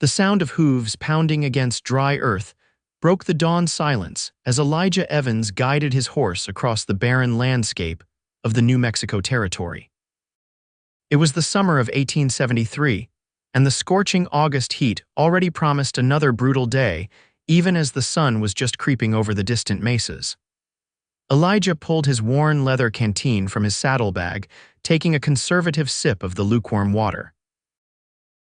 The sound of hooves pounding against dry earth broke the dawn silence as Elijah Evans guided his horse across the barren landscape of the New Mexico Territory. It was the summer of 1873, and the scorching August heat already promised another brutal day, even as the sun was just creeping over the distant mesas. Elijah pulled his worn leather canteen from his saddlebag, taking a conservative sip of the lukewarm water.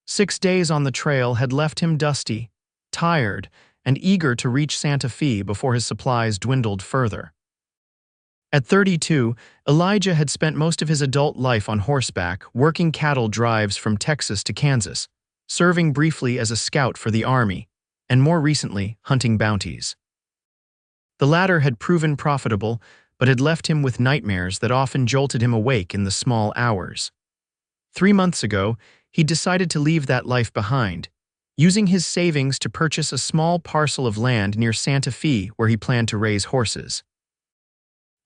6 days on the trail had left him dusty, tired, and eager to reach Santa Fe before his supplies dwindled further. At 32, Elijah had spent most of his adult life on horseback, working cattle drives from Texas to Kansas, serving briefly as a scout for the Army, and more recently, hunting bounties. The latter had proven profitable, but had left him with nightmares that often jolted him awake in the small hours. 3 months ago, he decided to leave that life behind, using his savings to purchase a small parcel of land near Santa Fe where he planned to raise horses.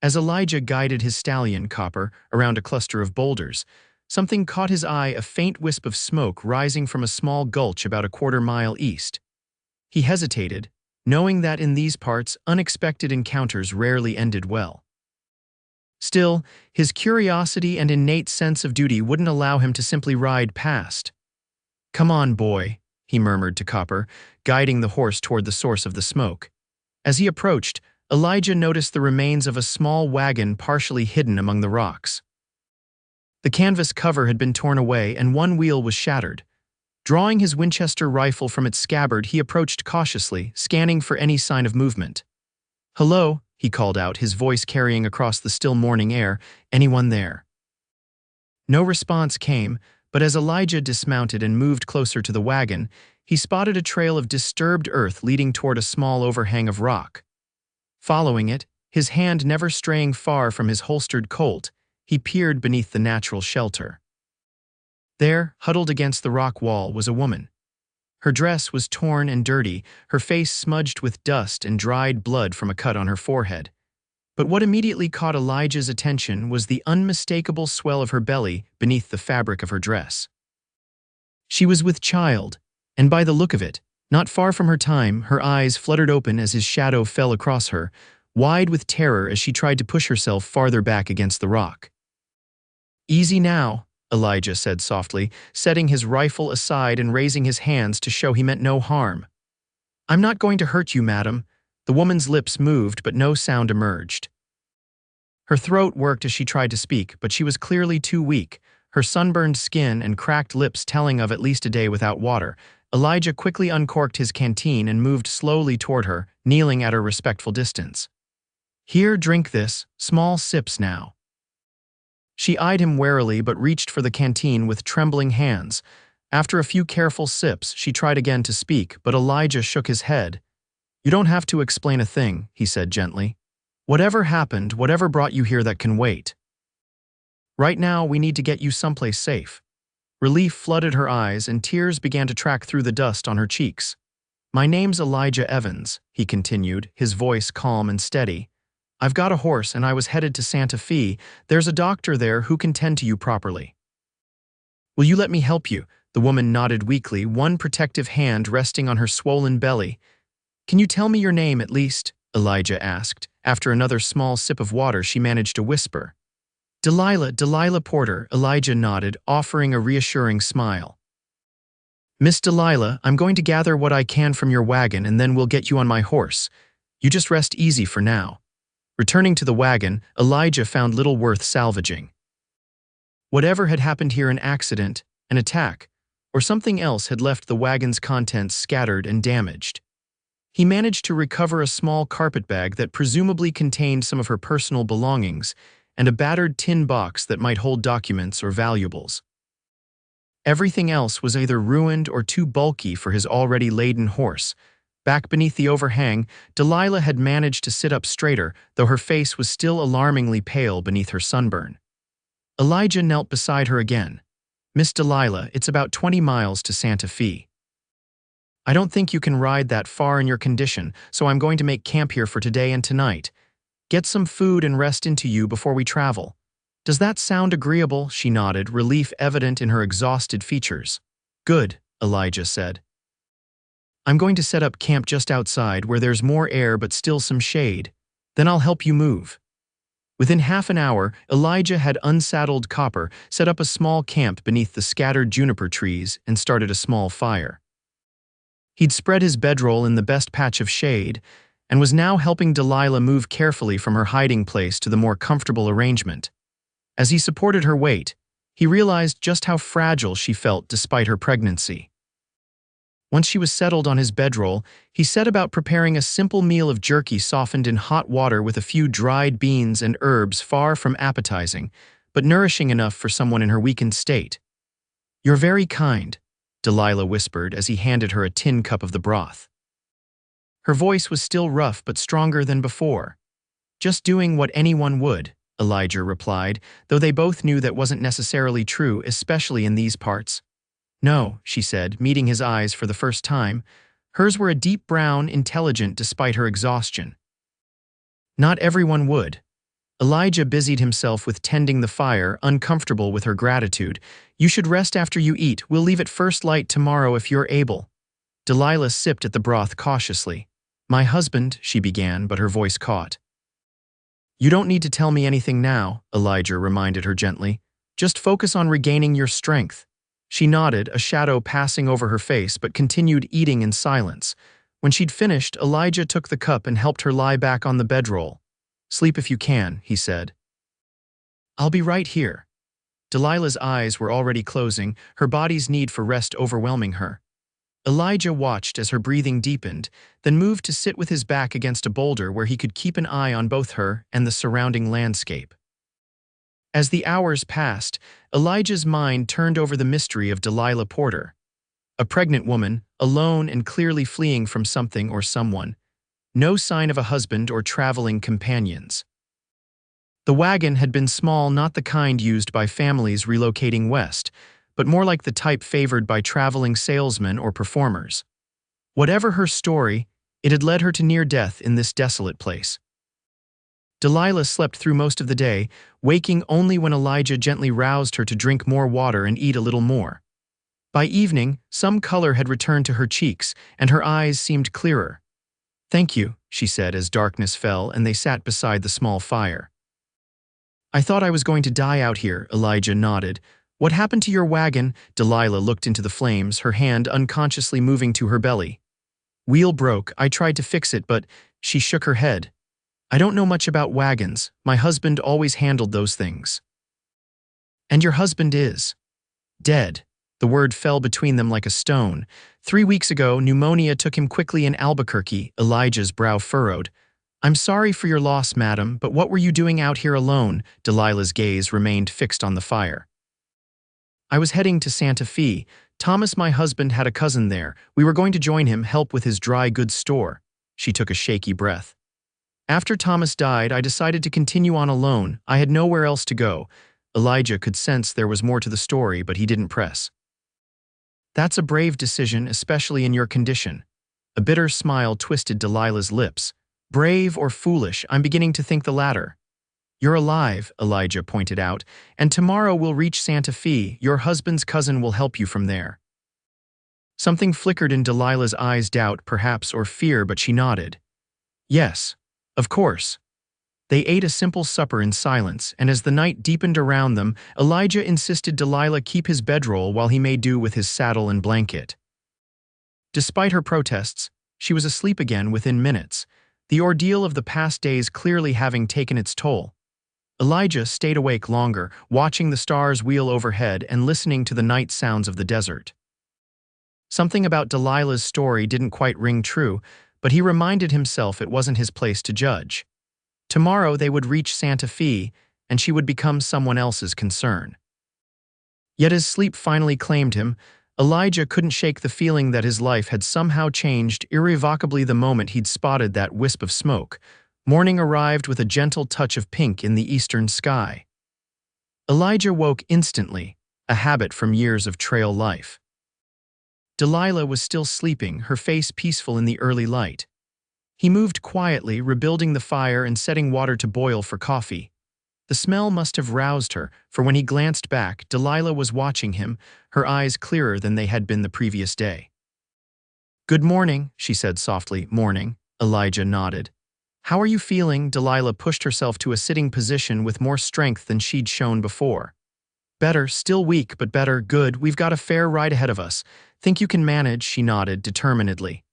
As Elijah guided his stallion, Copper, around a cluster of boulders, something caught his eye, a faint wisp of smoke rising from a small gulch about a quarter-mile east. He hesitated, knowing that in these parts, unexpected encounters rarely ended well. Still, his curiosity and innate sense of duty wouldn't allow him to simply ride past. "Come on, boy," he murmured to Copper, guiding the horse toward the source of the smoke. As he approached, Elijah noticed the remains of a small wagon partially hidden among the rocks. The canvas cover had been torn away and one wheel was shattered. Drawing his Winchester rifle from its scabbard, he approached cautiously, scanning for any sign of movement. "Hello," he called out, his voice carrying across the still morning air. "Anyone there?" No response came, but as Elijah dismounted and moved closer to the wagon, he spotted a trail of disturbed earth leading toward a small overhang of rock. Following it, his hand never straying far from his holstered Colt, he peered beneath the natural shelter. There, huddled against the rock wall, was a woman. Her dress was torn and dirty, her face smudged with dust and dried blood from a cut on her forehead. But what immediately caught Elijah's attention was the unmistakable swell of her belly beneath the fabric of her dress. She was with child, and by the look of it, not far from her time, her eyes fluttered open as his shadow fell across her, wide with terror as she tried to push herself farther back against the rock. "Easy now," Elijah said softly, setting his rifle aside and raising his hands to show he meant no harm. "I'm not going to hurt you, madam." The woman's lips moved, but no sound emerged. Her throat worked as she tried to speak, but she was clearly too weak, her sunburned skin and cracked lips telling of at least a day without water. Elijah quickly uncorked his canteen and moved slowly toward her, kneeling at a respectful distance. "Here, drink this, small sips now." She eyed him warily but reached for the canteen with trembling hands. After a few careful sips, she tried again to speak, but Elijah shook his head. "You don't have to explain a thing," he said gently. "Whatever happened, whatever brought you here, that can wait. Right now, we need to get you someplace safe." Relief flooded her eyes and tears began to track through the dust on her cheeks. "My name's Elijah Evans," he continued, his voice calm and steady. "I've got a horse and I was headed to Santa Fe. There's a doctor there who can tend to you properly." "Will you let me help you?" The woman nodded weakly, one protective hand resting on her swollen belly. "Can you tell me your name at least?" Elijah asked. After another small sip of water, she managed to whisper. Delilah Porter," Elijah nodded, offering a reassuring smile. "Miss Delilah, I'm going to gather what I can from your wagon and then we'll get you on my horse. You just rest easy for now." Returning to the wagon, Elijah found little worth salvaging. Whatever had happened here, an accident, an attack, or something else had left the wagon's contents scattered and damaged. He managed to recover a small carpetbag that presumably contained some of her personal belongings, and a battered tin box that might hold documents or valuables. Everything else was either ruined or too bulky for his already laden horse. Back beneath the overhang, Delilah had managed to sit up straighter, though her face was still alarmingly pale beneath her sunburn. Elijah knelt beside her again. "Miss Delilah, it's about 20 miles to Santa Fe. I don't think you can ride that far in your condition, so I'm going to make camp here for today and tonight. Get some food and rest into you before we travel. Does that sound agreeable?" She nodded, relief evident in her exhausted features. "Good," Elijah said. I'm going to set up camp just outside where there's more air but still some shade. Then I'll help you move." Within half an hour, Elijah had unsaddled Copper, set up a small camp beneath the scattered juniper trees, and started a small fire. He'd spread his bedroll in the best patch of shade, and was now helping Delilah move carefully from her hiding place to the more comfortable arrangement. As he supported her weight, he realized just how fragile she felt despite her pregnancy. Once she was settled on his bedroll, he set about preparing a simple meal of jerky softened in hot water with a few dried beans and herbs far from appetizing, but nourishing enough for someone in her weakened state. "You're very kind," Delilah whispered as he handed her a tin cup of the broth. Her voice was still rough but stronger than before. "Just doing what anyone would," Elijah replied, though they both knew that wasn't necessarily true, especially in these parts. "No," she said, meeting his eyes for the first time. Hers were a deep brown, intelligent despite her exhaustion. "Not everyone would." Elijah busied himself with tending the fire, uncomfortable with her gratitude. "You should rest after you eat. We'll leave at first light tomorrow if you're able." Delilah sipped at the broth cautiously. "My husband," she began, but her voice caught. "You don't need to tell me anything now," Elijah reminded her gently. "Just focus on regaining your strength." She nodded, a shadow passing over her face, but continued eating in silence. When she'd finished, Elijah took the cup and helped her lie back on the bedroll. "Sleep if you can," he said. "I'll be right here." Delilah's eyes were already closing, her body's need for rest overwhelming her. Elijah watched as her breathing deepened, then moved to sit with his back against a boulder where he could keep an eye on both her and the surrounding landscape. As the hours passed, Elijah's mind turned over the mystery of Delilah Porter. A pregnant woman, alone and clearly fleeing from something or someone. No sign of a husband or traveling companions. The wagon had been small, not the kind used by families relocating west, but more like the type favored by traveling salesmen or performers. Whatever her story, it had led her to near death in this desolate place. Delilah slept through most of the day, waking only when Elijah gently roused her to drink more water and eat a little more. By evening, some color had returned to her cheeks, and her eyes seemed clearer. "Thank you," she said as darkness fell and they sat beside the small fire. "I thought I was going to die out here," Elijah nodded. "What happened to your wagon?" Delilah looked into the flames, her hand unconsciously moving to her belly. "Wheel broke. I tried to fix it, but..." She shook her head. "I don't know much about wagons. My husband always handled those things." "And your husband is dead." The word fell between them like a stone. 3 weeks ago, pneumonia took him quickly in Albuquerque. Elijah's brow furrowed. "I'm sorry for your loss, madam, but what were you doing out here alone?" Delilah's gaze remained fixed on the fire. "I was heading to Santa Fe. Thomas, my husband, had a cousin there. We were going to join him, help with his dry goods store." She took a shaky breath. "After Thomas died, I decided to continue on alone. I had nowhere else to go." Elijah could sense there was more to the story, but he didn't press. "That's a brave decision, especially in your condition." A bitter smile twisted Delilah's lips. "Brave or foolish, I'm beginning to think the latter." "You're alive," Elijah pointed out, "and tomorrow we'll reach Santa Fe. Your husband's cousin will help you from there." Something flickered in Delilah's eyes, doubt, perhaps, or fear, but she nodded. "Yes, of course." They ate a simple supper in silence, and as the night deepened around them, Elijah insisted Delilah keep his bedroll while he made do with his saddle and blanket. Despite her protests, she was asleep again within minutes, the ordeal of the past days clearly having taken its toll. Elijah stayed awake longer, watching the stars wheel overhead and listening to the night sounds of the desert. Something about Delilah's story didn't quite ring true, but he reminded himself it wasn't his place to judge. Tomorrow they would reach Santa Fe, and she would become someone else's concern. Yet as sleep finally claimed him, Elijah couldn't shake the feeling that his life had somehow changed irrevocably the moment he'd spotted that wisp of smoke. Morning arrived with a gentle touch of pink in the eastern sky. Elijah woke instantly, a habit from years of trail life. Delilah was still sleeping, her face peaceful in the early light. He moved quietly, rebuilding the fire and setting water to boil for coffee. The smell must have roused her, for when he glanced back, Delilah was watching him, her eyes clearer than they had been the previous day. Good morning, she said softly. Morning. Elijah nodded. How are you feeling? Delilah pushed herself to a sitting position with more strength than she'd shown before. Better, still weak, but better. Good, we've got a fair ride ahead of us. Think you can manage? She nodded determinedly.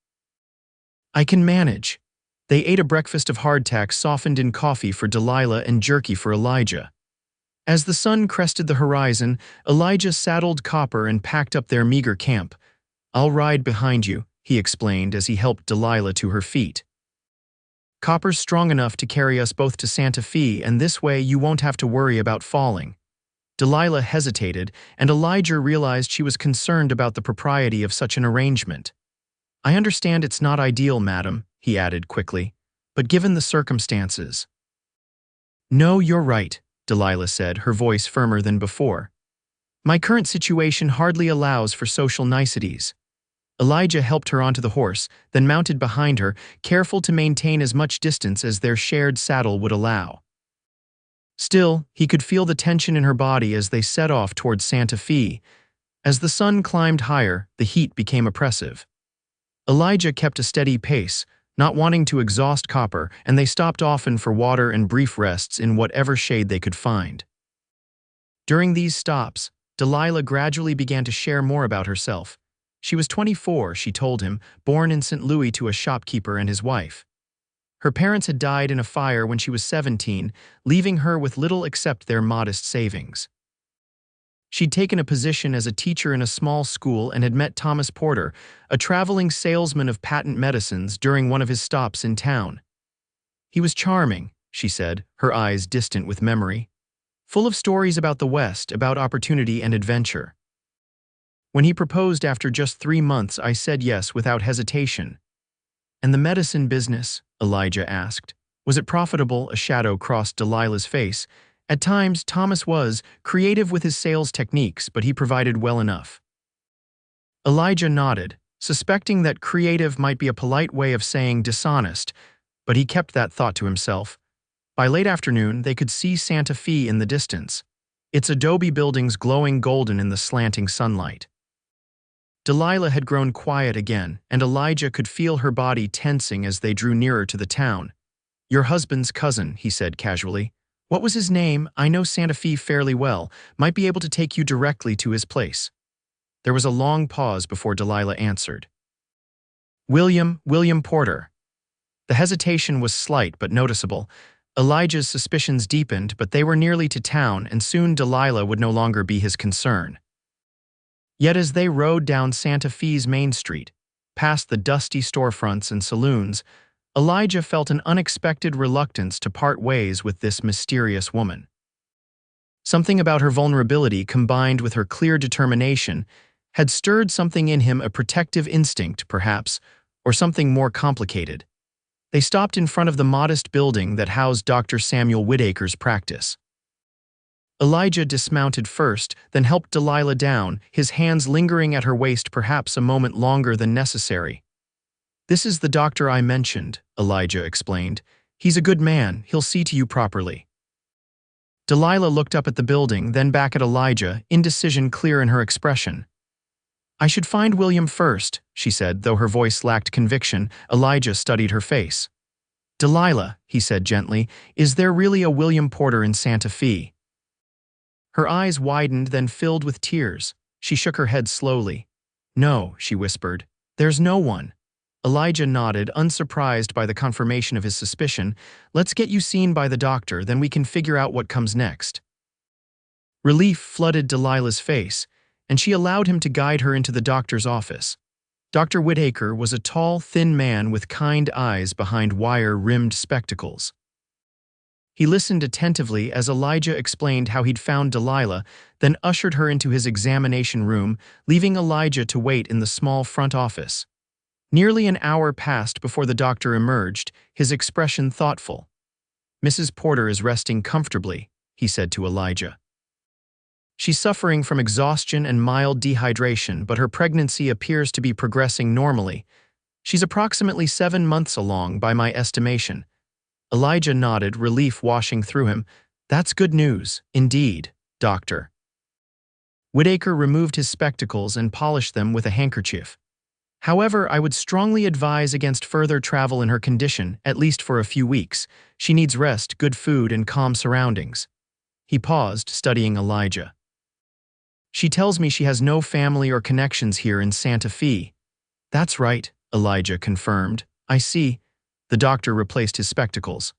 I can manage. They ate a breakfast of hardtack softened in coffee for Delilah and jerky for Elijah. As the sun crested the horizon, Elijah saddled Copper and packed up their meager camp. I'll ride behind you, he explained as he helped Delilah to her feet. Copper's strong enough to carry us both to Santa Fe, and this way you won't have to worry about falling. Delilah hesitated, and Elijah realized she was concerned about the propriety of such an arrangement. I understand it's not ideal, madam, he added quickly, but given the circumstances. No, you're right, Delilah said, her voice firmer than before. My current situation hardly allows for social niceties. Elijah helped her onto the horse, then mounted behind her, careful to maintain as much distance as their shared saddle would allow. Still, he could feel the tension in her body as they set off towards Santa Fe. As the sun climbed higher, the heat became oppressive. Elijah kept a steady pace, not wanting to exhaust Copper, and they stopped often for water and brief rests in whatever shade they could find. During these stops, Delilah gradually began to share more about herself. She was 24, she told him, born in St. Louis to a shopkeeper and his wife. Her parents had died in a fire when she was 17, leaving her with little except their modest savings. She'd taken a position as a teacher in a small school and had met Thomas Porter, a traveling salesman of patent medicines, during one of his stops in town. He was charming, she said, her eyes distant with memory. Full of stories about the West, about opportunity and adventure. When he proposed after just 3 months, I said yes without hesitation. And the medicine business? Elijah asked. Was it profitable? A shadow crossed Delilah's face. At times, Thomas was creative with his sales techniques, but he provided well enough. Elijah nodded, suspecting that creative might be a polite way of saying dishonest, but he kept that thought to himself. By late afternoon, they could see Santa Fe in the distance, its adobe buildings glowing golden in the slanting sunlight. Delilah had grown quiet again, and Elijah could feel her body tensing as they drew nearer to the town. Your husband's cousin, he said casually. What was his name? I know Santa Fe fairly well, might be able to take you directly to his place. There was a long pause before Delilah answered. William Porter. The hesitation was slight but noticeable. Elijah's suspicions deepened, but they were nearly to town, and soon Delilah would no longer be his concern. Yet as they rode down Santa Fe's main street, past the dusty storefronts and saloons, Elijah felt an unexpected reluctance to part ways with this mysterious woman. Something about her vulnerability, combined with her clear determination, had stirred something in him, a protective instinct, perhaps, or something more complicated. They stopped in front of the modest building that housed Dr. Samuel Whitaker's practice. Elijah dismounted first, then helped Delilah down, his hands lingering at her waist perhaps a moment longer than necessary. This is the doctor I mentioned, Elijah explained. He's a good man, he'll see to you properly. Delilah looked up at the building, then back at Elijah, indecision clear in her expression. I should find William first, she said, though her voice lacked conviction. Elijah studied her face. Delilah, he said gently, is there really a William Porter in Santa Fe? Her eyes widened, then filled with tears. She shook her head slowly. No, she whispered. There's no one. Elijah nodded, unsurprised by the confirmation of his suspicion. Let's get you seen by the doctor, then we can figure out what comes next. Relief flooded Delilah's face, and she allowed him to guide her into the doctor's office. Dr. Whitaker was a tall, thin man with kind eyes behind wire-rimmed spectacles. He listened attentively as Elijah explained how he'd found Delilah, then ushered her into his examination room, leaving Elijah to wait in the small front office. Nearly an hour passed before the doctor emerged, his expression thoughtful. Mrs. Porter is resting comfortably, he said to Elijah. She's suffering from exhaustion and mild dehydration, but her pregnancy appears to be progressing normally. She's approximately 7 months along by my estimation. Elijah nodded, relief washing through him. That's good news, indeed, doctor. Whitaker removed his spectacles and polished them with a handkerchief. However, I would strongly advise against further travel in her condition, at least for a few weeks. She needs rest, good food, and calm surroundings. He paused, studying Elijah. She tells me she has no family or connections here in Santa Fe. That's right, Elijah confirmed. I see. The doctor replaced his spectacles.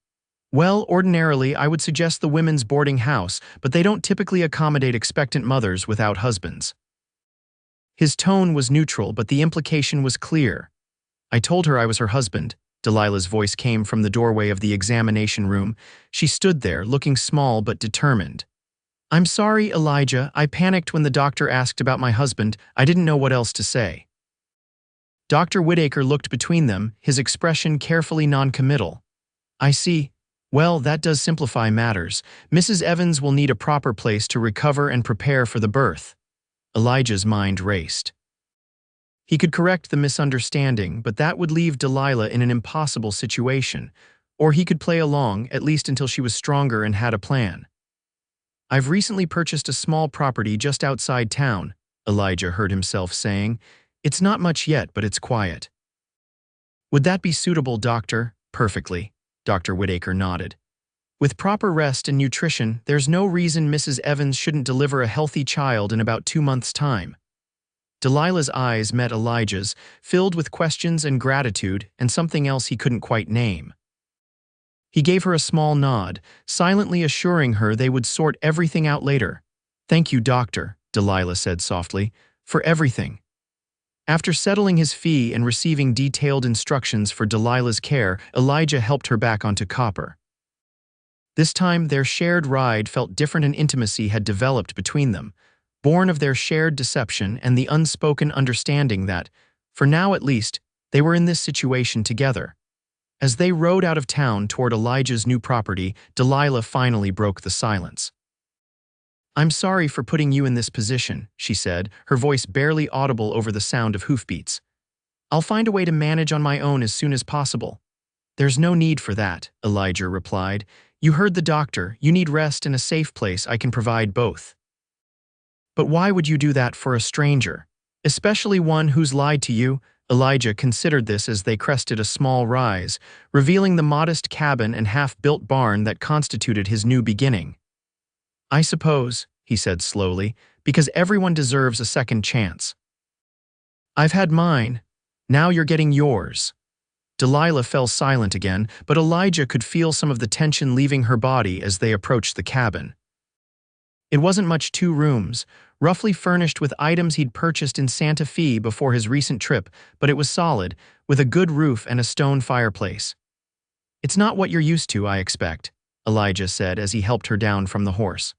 Well, ordinarily, I would suggest the women's boarding house, but they don't typically accommodate expectant mothers without husbands. His tone was neutral, but the implication was clear. I told her I was her husband. Delilah's voice came from the doorway of the examination room. She stood there, looking small but determined. I'm sorry, Elijah. I panicked when the doctor asked about my husband. I didn't know what else to say. Dr. Whitaker looked between them, his expression carefully noncommittal. I see. Well, that does simplify matters. Mrs. Evans will need a proper place to recover and prepare for the birth. Elijah's mind raced. He could correct the misunderstanding, but that would leave Delilah in an impossible situation. Or he could play along, at least until she was stronger and had a plan. I've recently purchased a small property just outside town, Elijah heard himself saying. It's not much yet, but it's quiet. Would that be suitable, Doctor? Perfectly, Dr. Whitaker nodded. With proper rest and nutrition, there's no reason Mrs. Evans shouldn't deliver a healthy child in about 2 months' time. Delilah's eyes met Elijah's, filled with questions and gratitude and something else he couldn't quite name. He gave her a small nod, silently assuring her they would sort everything out later. Thank you, Doctor, Delilah said softly, for everything. After settling his fee and receiving detailed instructions for Delilah's care, Elijah helped her back onto Copper. This time, their shared ride felt different and intimacy had developed between them, born of their shared deception and the unspoken understanding that, for now at least, they were in this situation together. As they rode out of town toward Elijah's new property, Delilah finally broke the silence. I'm sorry for putting you in this position, she said, her voice barely audible over the sound of hoofbeats. I'll find a way to manage on my own as soon as possible. There's no need for that, Elijah replied. You heard the doctor. You need rest and a safe place. I can provide both. But why would you do that for a stranger? Especially one who's lied to you? Elijah considered this as they crested a small rise, revealing the modest cabin and half-built barn that constituted his new beginning. I suppose, he said slowly, because everyone deserves a second chance. I've had mine. Now you're getting yours. Delilah fell silent again, but Elijah could feel some of the tension leaving her body as they approached the cabin. It wasn't much 2 rooms, roughly furnished with items he'd purchased in Santa Fe before his recent trip, but it was solid, with a good roof and a stone fireplace. It's not what you're used to, I expect, Elijah said as he helped her down from the horse.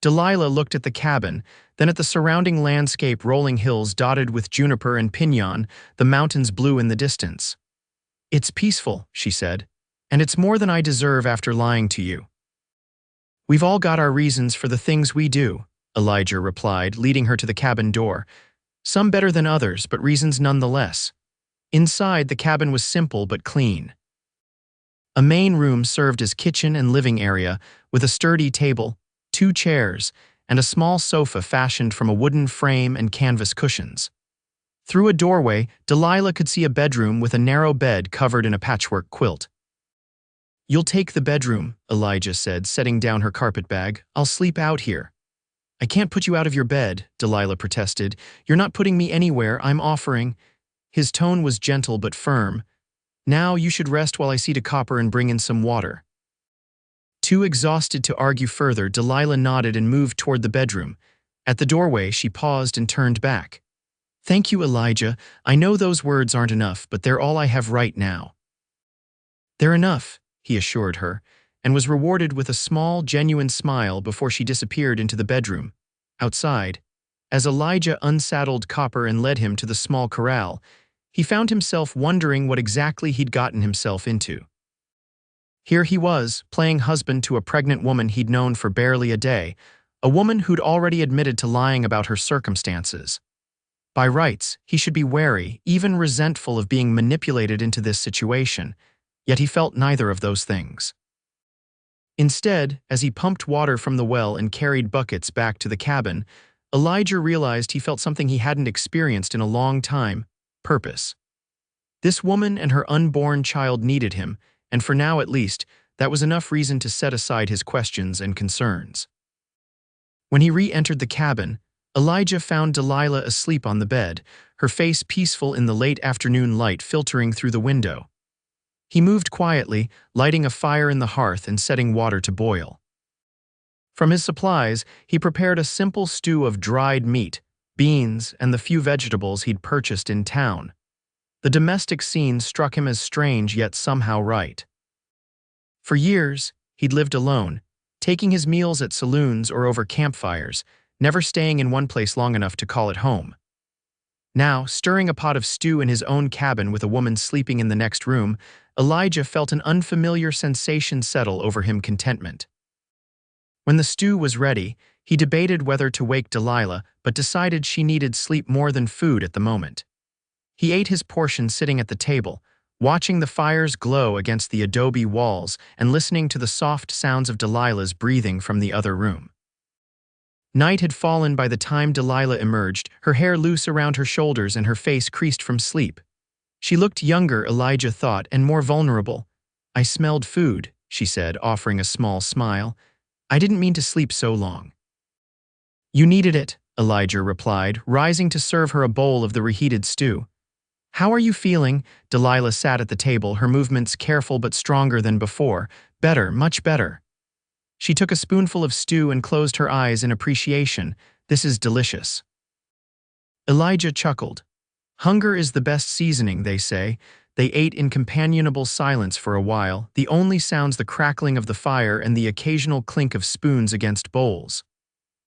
Delilah looked at the cabin, then at the surrounding landscape, rolling hills dotted with juniper and pinon, the mountains blue in the distance. It's peaceful, she said, and it's more than I deserve after lying to you. We've all got our reasons for the things we do, Elijah replied, leading her to the cabin door. Some better than others, but reasons nonetheless. Inside, the cabin was simple but clean. A main room served as kitchen and living area, with a sturdy table, 2 chairs, and a small sofa fashioned from a wooden frame and canvas cushions. Through a doorway, Delilah could see a bedroom with a narrow bed covered in a patchwork quilt. You'll take the bedroom, Elijah said, setting down her carpet bag. I'll sleep out here. I can't put you out of your bed, Delilah protested. You're not putting me anywhere. I'm offering. His tone was gentle but firm. Now you should rest while I see to Copper and bring in some water. Too exhausted to argue further, Delilah nodded and moved toward the bedroom. At the doorway, she paused and turned back. Thank you, Elijah. I know those words aren't enough, but they're all I have right now. They're enough, he assured her, and was rewarded with a small, genuine smile before she disappeared into the bedroom. Outside, as Elijah unsaddled Copper and led him to the small corral, he found himself wondering what exactly he'd gotten himself into. Here he was, playing husband to a pregnant woman he'd known for barely a day, a woman who'd already admitted to lying about her circumstances. By rights, he should be wary, even resentful of being manipulated into this situation, yet he felt neither of those things. Instead, as he pumped water from the well and carried buckets back to the cabin, Elijah realized he felt something he hadn't experienced in a long time, purpose. This woman and her unborn child needed him, and for now at least, that was enough reason to set aside his questions and concerns. When he re-entered the cabin, Elijah found Delilah asleep on the bed, her face peaceful in the late afternoon light filtering through the window. He moved quietly, lighting a fire in the hearth and setting water to boil. From his supplies, he prepared a simple stew of dried meat, beans, and the few vegetables he'd purchased in town. The domestic scene struck him as strange yet somehow right. For years, he'd lived alone, taking his meals at saloons or over campfires, never staying in one place long enough to call it home. Now, stirring a pot of stew in his own cabin with a woman sleeping in the next room, Elijah felt an unfamiliar sensation settle over him: contentment. When the stew was ready, he debated whether to wake Delilah, but decided she needed sleep more than food at the moment. He ate his portion sitting at the table, watching the fires glow against the adobe walls and listening to the soft sounds of Delilah's breathing from the other room. Night had fallen by the time Delilah emerged, her hair loose around her shoulders and her face creased from sleep. She looked younger, Elijah thought, and more vulnerable. "I smelled food," she said, offering a small smile. "I didn't mean to sleep so long." "You needed it," Elijah replied, rising to serve her a bowl of the reheated stew. "How are you feeling?" Delilah sat at the table, her movements careful but stronger than before. "Better, much better." She took a spoonful of stew and closed her eyes in appreciation. "This is delicious." Elijah chuckled. Hunger is the best seasoning, they say. They ate in companionable silence for a while, the only sounds the crackling of the fire and the occasional clink of spoons against bowls.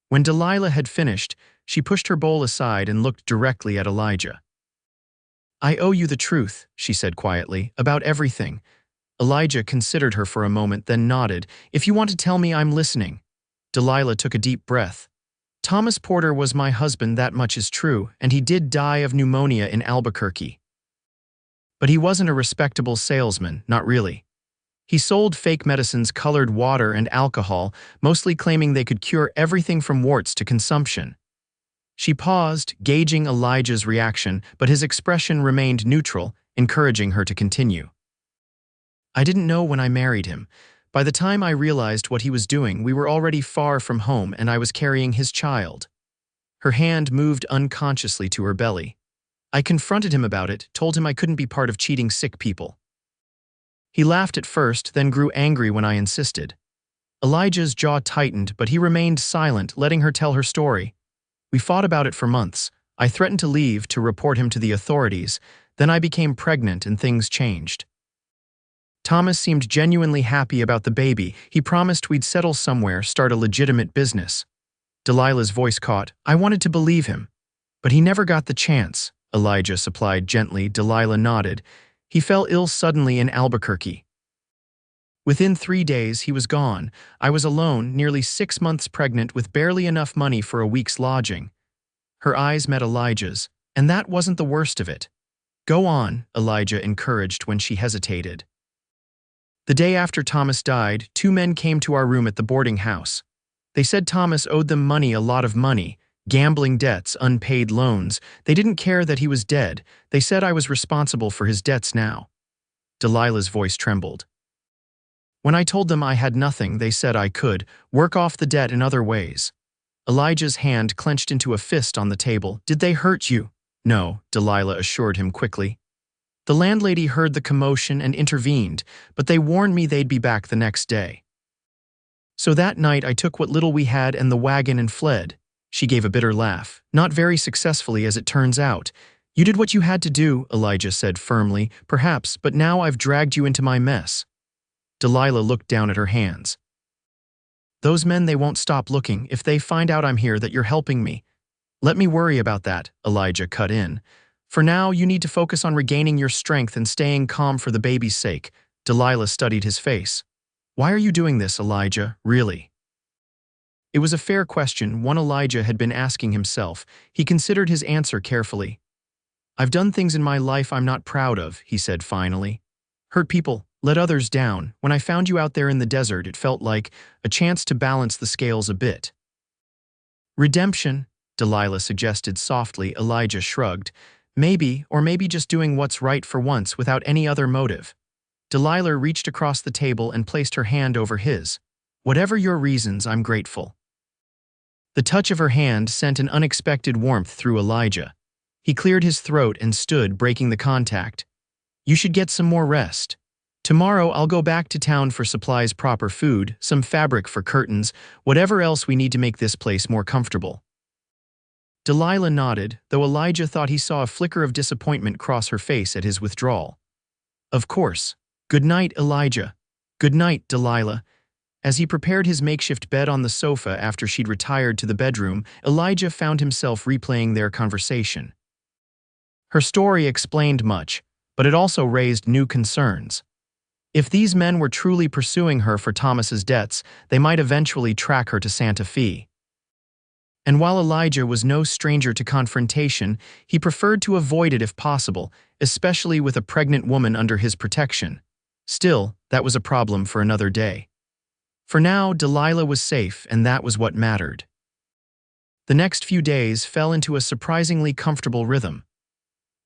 When Delilah had finished, she pushed her bowl aside and looked directly at Elijah. "I owe you the truth," she said quietly, "about everything." Elijah considered her for a moment, then nodded. "If you want to tell me, I'm listening." Delilah took a deep breath. "Thomas Porter was my husband, that much is true, and he did die of pneumonia in Albuquerque. But he wasn't a respectable salesman, not really. He sold fake medicines, colored water, and alcohol, mostly claiming they could cure everything from warts to consumption." She paused, gauging Elijah's reaction, but his expression remained neutral, encouraging her to continue. "I didn't know when I married him. By the time I realized what he was doing, we were already far from home and I was carrying his child." Her hand moved unconsciously to her belly. "I confronted him about it, told him I couldn't be part of cheating sick people. He laughed at first, then grew angry when I insisted." Elijah's jaw tightened, but he remained silent, letting her tell her story. "We fought about it for months. I threatened to leave, to report him to the authorities. Then I became pregnant and things changed. Thomas seemed genuinely happy about the baby. He promised we'd settle somewhere, start a legitimate business." Delilah's voice caught. "I wanted to believe him. But he never got the chance," Elijah supplied gently. Delilah nodded. "He fell ill suddenly in Albuquerque. Within 3 days, he was gone. I was alone, nearly 6 months pregnant, with barely enough money for a week's lodging." Her eyes met Elijah's, and that wasn't the worst of it. "Go on," Elijah encouraged when she hesitated. "The day after Thomas died, 2 men came to our room at the boarding house. They said Thomas owed them money, a lot of money, gambling debts, unpaid loans. They didn't care that he was dead. They said I was responsible for his debts now." Delilah's voice trembled. "When I told them I had nothing, they said I could work off the debt in other ways." Elijah's hand clenched into a fist on the table. "Did they hurt you?" "No," Delilah assured him quickly. "The landlady heard the commotion and intervened, but they warned me they'd be back the next day. So that night I took what little we had and the wagon and fled." She gave a bitter laugh. "Not very successfully, as it turns out. You did what you had to do," Elijah said firmly. "Perhaps, but now I've dragged you into my mess." Delilah looked down at her hands. "Those men, they won't stop looking. If they find out I'm here, that you're helping me." "Let me worry about that," Elijah cut in. "For now, you need to focus on regaining your strength and staying calm for the baby's sake." Delilah studied his face. "Why are you doing this, Elijah, really?" It was a fair question, one Elijah had been asking himself. He considered his answer carefully. "I've done things in my life I'm not proud of," he said finally. "Hurt people, let others down. When I found you out there in the desert, it felt like a chance to balance the scales a bit." "Redemption," Delilah suggested softly. Elijah shrugged. Maybe just doing what's right for once without any other motive. Delilah reached across the table and placed her hand over his. Whatever your reasons, I'm grateful. The touch of her hand sent an unexpected warmth through Elijah. He cleared his throat and stood, breaking the contact. You should get some more rest. Tomorrow I'll go back to town for supplies, proper food, some fabric for curtains, whatever else we need to make this place more comfortable. Delilah nodded, though Elijah thought he saw a flicker of disappointment cross her face at his withdrawal. Of course. Good night, Elijah. Good night, Delilah. As he prepared his makeshift bed on the sofa after she'd retired to the bedroom, Elijah found himself replaying their conversation. Her story explained much, but it also raised new concerns. If these men were truly pursuing her for Thomas's debts, they might eventually track her to Santa Fe. And while Elijah was no stranger to confrontation, he preferred to avoid it if possible, especially with a pregnant woman under his protection. Still, that was a problem for another day. For now, Delilah was safe, and that was what mattered. The next few days fell into a surprisingly comfortable rhythm.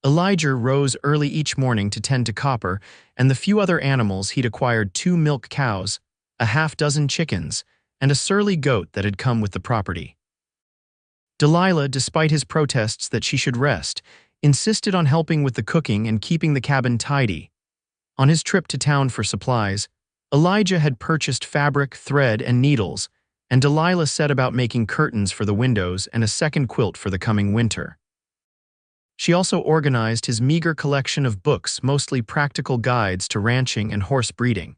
Elijah rose early each morning to tend to Copper and the few other animals he'd acquired: 2 milk cows, a half-dozen chickens, and a surly goat that had come with the property. Delilah, despite his protests that she should rest, insisted on helping with the cooking and keeping the cabin tidy. On his trip to town for supplies, Elijah had purchased fabric, thread, and needles, and Delilah set about making curtains for the windows and a second quilt for the coming winter. She also organized his meager collection of books, mostly practical guides to ranching and horse breeding,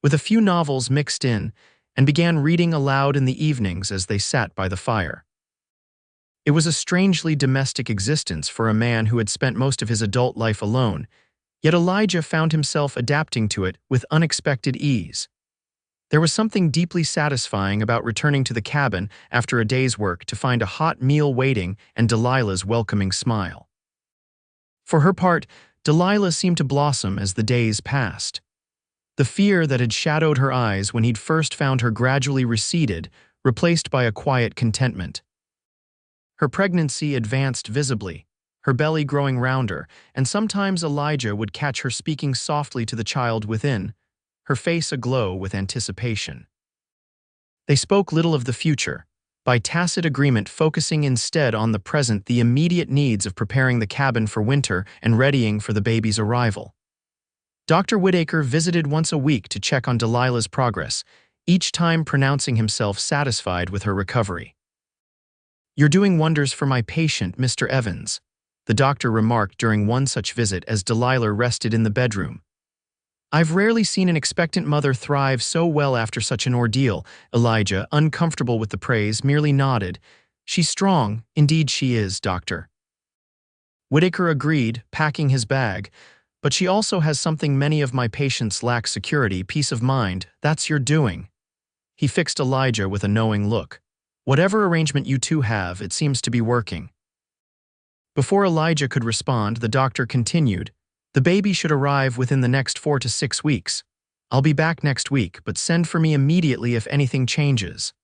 with a few novels mixed in, and began reading aloud in the evenings as they sat by the fire. It was a strangely domestic existence for a man who had spent most of his adult life alone, yet Elijah found himself adapting to it with unexpected ease. There was something deeply satisfying about returning to the cabin after a day's work to find a hot meal waiting and Delilah's welcoming smile. For her part, Delilah seemed to blossom as the days passed. The fear that had shadowed her eyes when he'd first found her gradually receded, replaced by a quiet contentment. Her pregnancy advanced visibly, her belly growing rounder, and sometimes Elijah would catch her speaking softly to the child within, her face aglow with anticipation. They spoke little of the future, by tacit agreement focusing instead on the present, the immediate needs of preparing the cabin for winter and readying for the baby's arrival. Dr. Whitaker visited once a week to check on Delilah's progress, each time pronouncing himself satisfied with her recovery. "You're doing wonders for my patient, Mr. Evans," the doctor remarked during one such visit as Delilah rested in the bedroom. "I've rarely seen an expectant mother thrive so well after such an ordeal." Elijah, uncomfortable with the praise, merely nodded. "She's strong, indeed she is, doctor." Whitaker agreed, packing his bag. "But she also has something many of my patients lack: security, peace of mind. That's your doing." He fixed Elijah with a knowing look. "Whatever arrangement you two have, it seems to be working." Before Elijah could respond, the doctor continued, "The baby should arrive within the next 4 to 6 weeks. I'll be back next week, but send for me immediately if anything changes."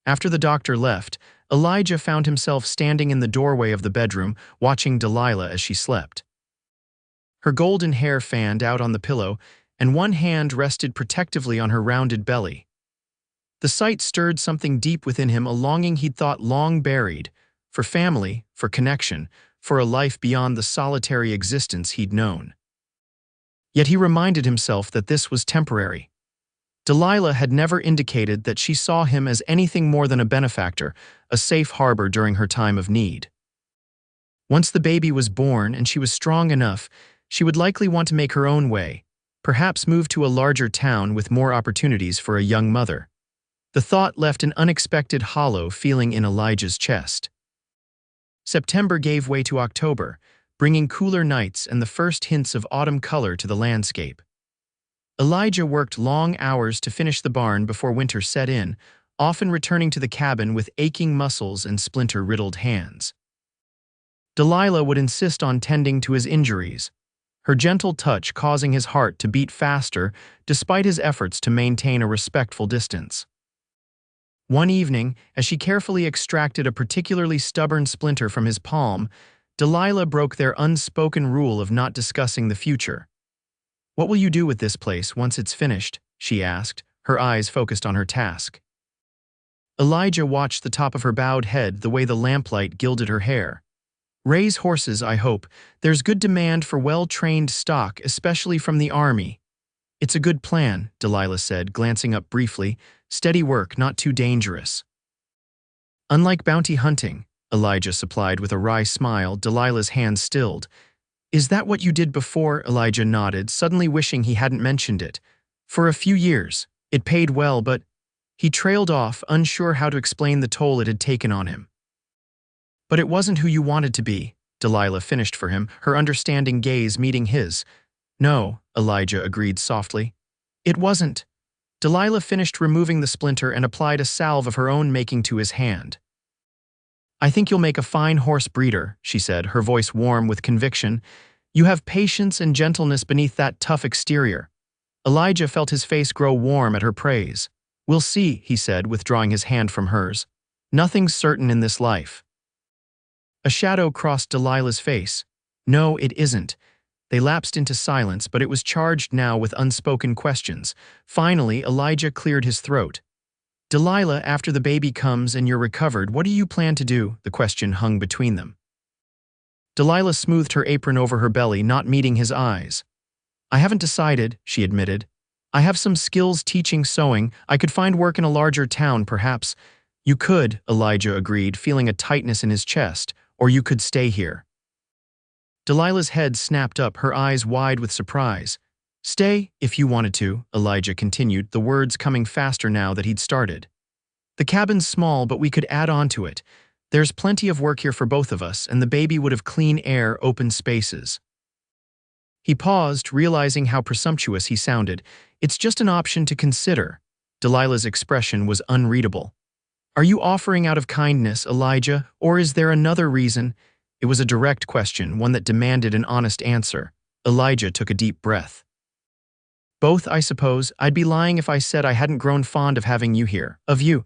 After the doctor left, Elijah found himself standing in the doorway of the bedroom, watching Delilah as she slept. Her golden hair fanned out on the pillow, and one hand rested protectively on her rounded belly. The sight stirred something deep within him, a longing he'd thought long buried, for family, for connection, for a life beyond the solitary existence he'd known. Yet he reminded himself that this was temporary. Delilah had never indicated that she saw him as anything more than a benefactor, a safe harbor during her time of need. Once the baby was born and she was strong enough, she would likely want to make her own way, perhaps move to a larger town with more opportunities for a young mother. The thought left an unexpected hollow feeling in Elijah's chest. September gave way to October, bringing cooler nights and the first hints of autumn color to the landscape. Elijah worked long hours to finish the barn before winter set in, often returning to the cabin with aching muscles and splinter-riddled hands. Delilah would insist on tending to his injuries, her gentle touch causing his heart to beat faster despite his efforts to maintain a respectful distance. One evening, as she carefully extracted a particularly stubborn splinter from his palm, Delilah broke their unspoken rule of not discussing the future. "What will you do with this place once it's finished?" she asked, her eyes focused on her task. Elijah watched the top of her bowed head, the way the lamplight gilded her hair. "Raise horses, I hope. There's good demand for well-trained stock, especially from the army." "It's a good plan," Delilah said, glancing up briefly. "Steady work, not too dangerous." "Unlike bounty hunting," Elijah supplied with a wry smile. Delilah's hand stilled. "Is that what you did before?" Elijah nodded, suddenly wishing he hadn't mentioned it. "For a few years. It paid well, but—" He trailed off, unsure how to explain the toll it had taken on him. "But it wasn't who you wanted to be," Delilah finished for him, her understanding gaze meeting his. "No," Elijah agreed softly. "It wasn't." Delilah finished removing the splinter and applied a salve of her own making to his hand. "I think you'll make a fine horse breeder," she said, her voice warm with conviction. "You have patience and gentleness beneath that tough exterior." Elijah felt his face grow warm at her praise. "We'll see," he said, withdrawing his hand from hers. "Nothing's certain in this life." A shadow crossed Delilah's face. "No, it isn't." They lapsed into silence, but it was charged now with unspoken questions. Finally, Elijah cleared his throat. "Delilah, after the baby comes and you're recovered, what do you plan to do?" The question hung between them. Delilah smoothed her apron over her belly, not meeting his eyes. "I haven't decided," she admitted. "I have some skills teaching sewing. I could find work in a larger town, perhaps." "You could," Elijah agreed, feeling a tightness in his chest, "or you could stay here." Delilah's head snapped up, her eyes wide with surprise. "Stay, if you wanted to," Elijah continued, the words coming faster now that he'd started. "The cabin's small, but we could add on to it. There's plenty of work here for both of us, and the baby would have clean air, open spaces." He paused, realizing how presumptuous he sounded. "It's just an option to consider." Delilah's expression was unreadable. "Are you offering out of kindness, Elijah, or is there another reason?" It was a direct question, one that demanded an honest answer. Elijah took a deep breath. "Both, I suppose. I'd be lying if I said I hadn't grown fond of having you here. Of you."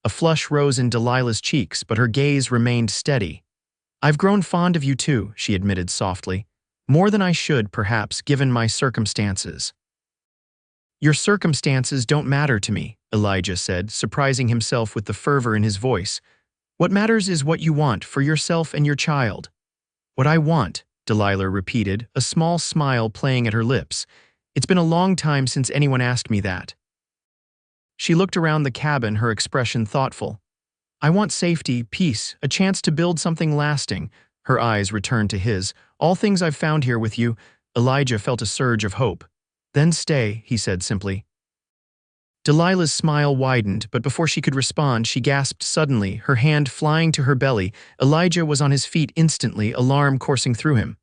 A flush rose in Delilah's cheeks, but her gaze remained steady. "I've grown fond of you too," she admitted softly. "More than I should, perhaps, given my circumstances." "Your circumstances don't matter to me," Elijah said, surprising himself with the fervor in his voice. "What matters is what you want for yourself and your child." "What I want," Delilah repeated, a small smile playing at her lips. "It's been a long time since anyone asked me that." She looked around the cabin, her expression thoughtful. "I want safety, peace, a chance to build something lasting." Her eyes returned to his. "All things I've found here with you." Elijah felt a surge of hope. "Then stay," he said simply. Delilah's smile widened, but before she could respond, she gasped suddenly, her hand flying to her belly. Elijah was on his feet instantly, alarm coursing through him.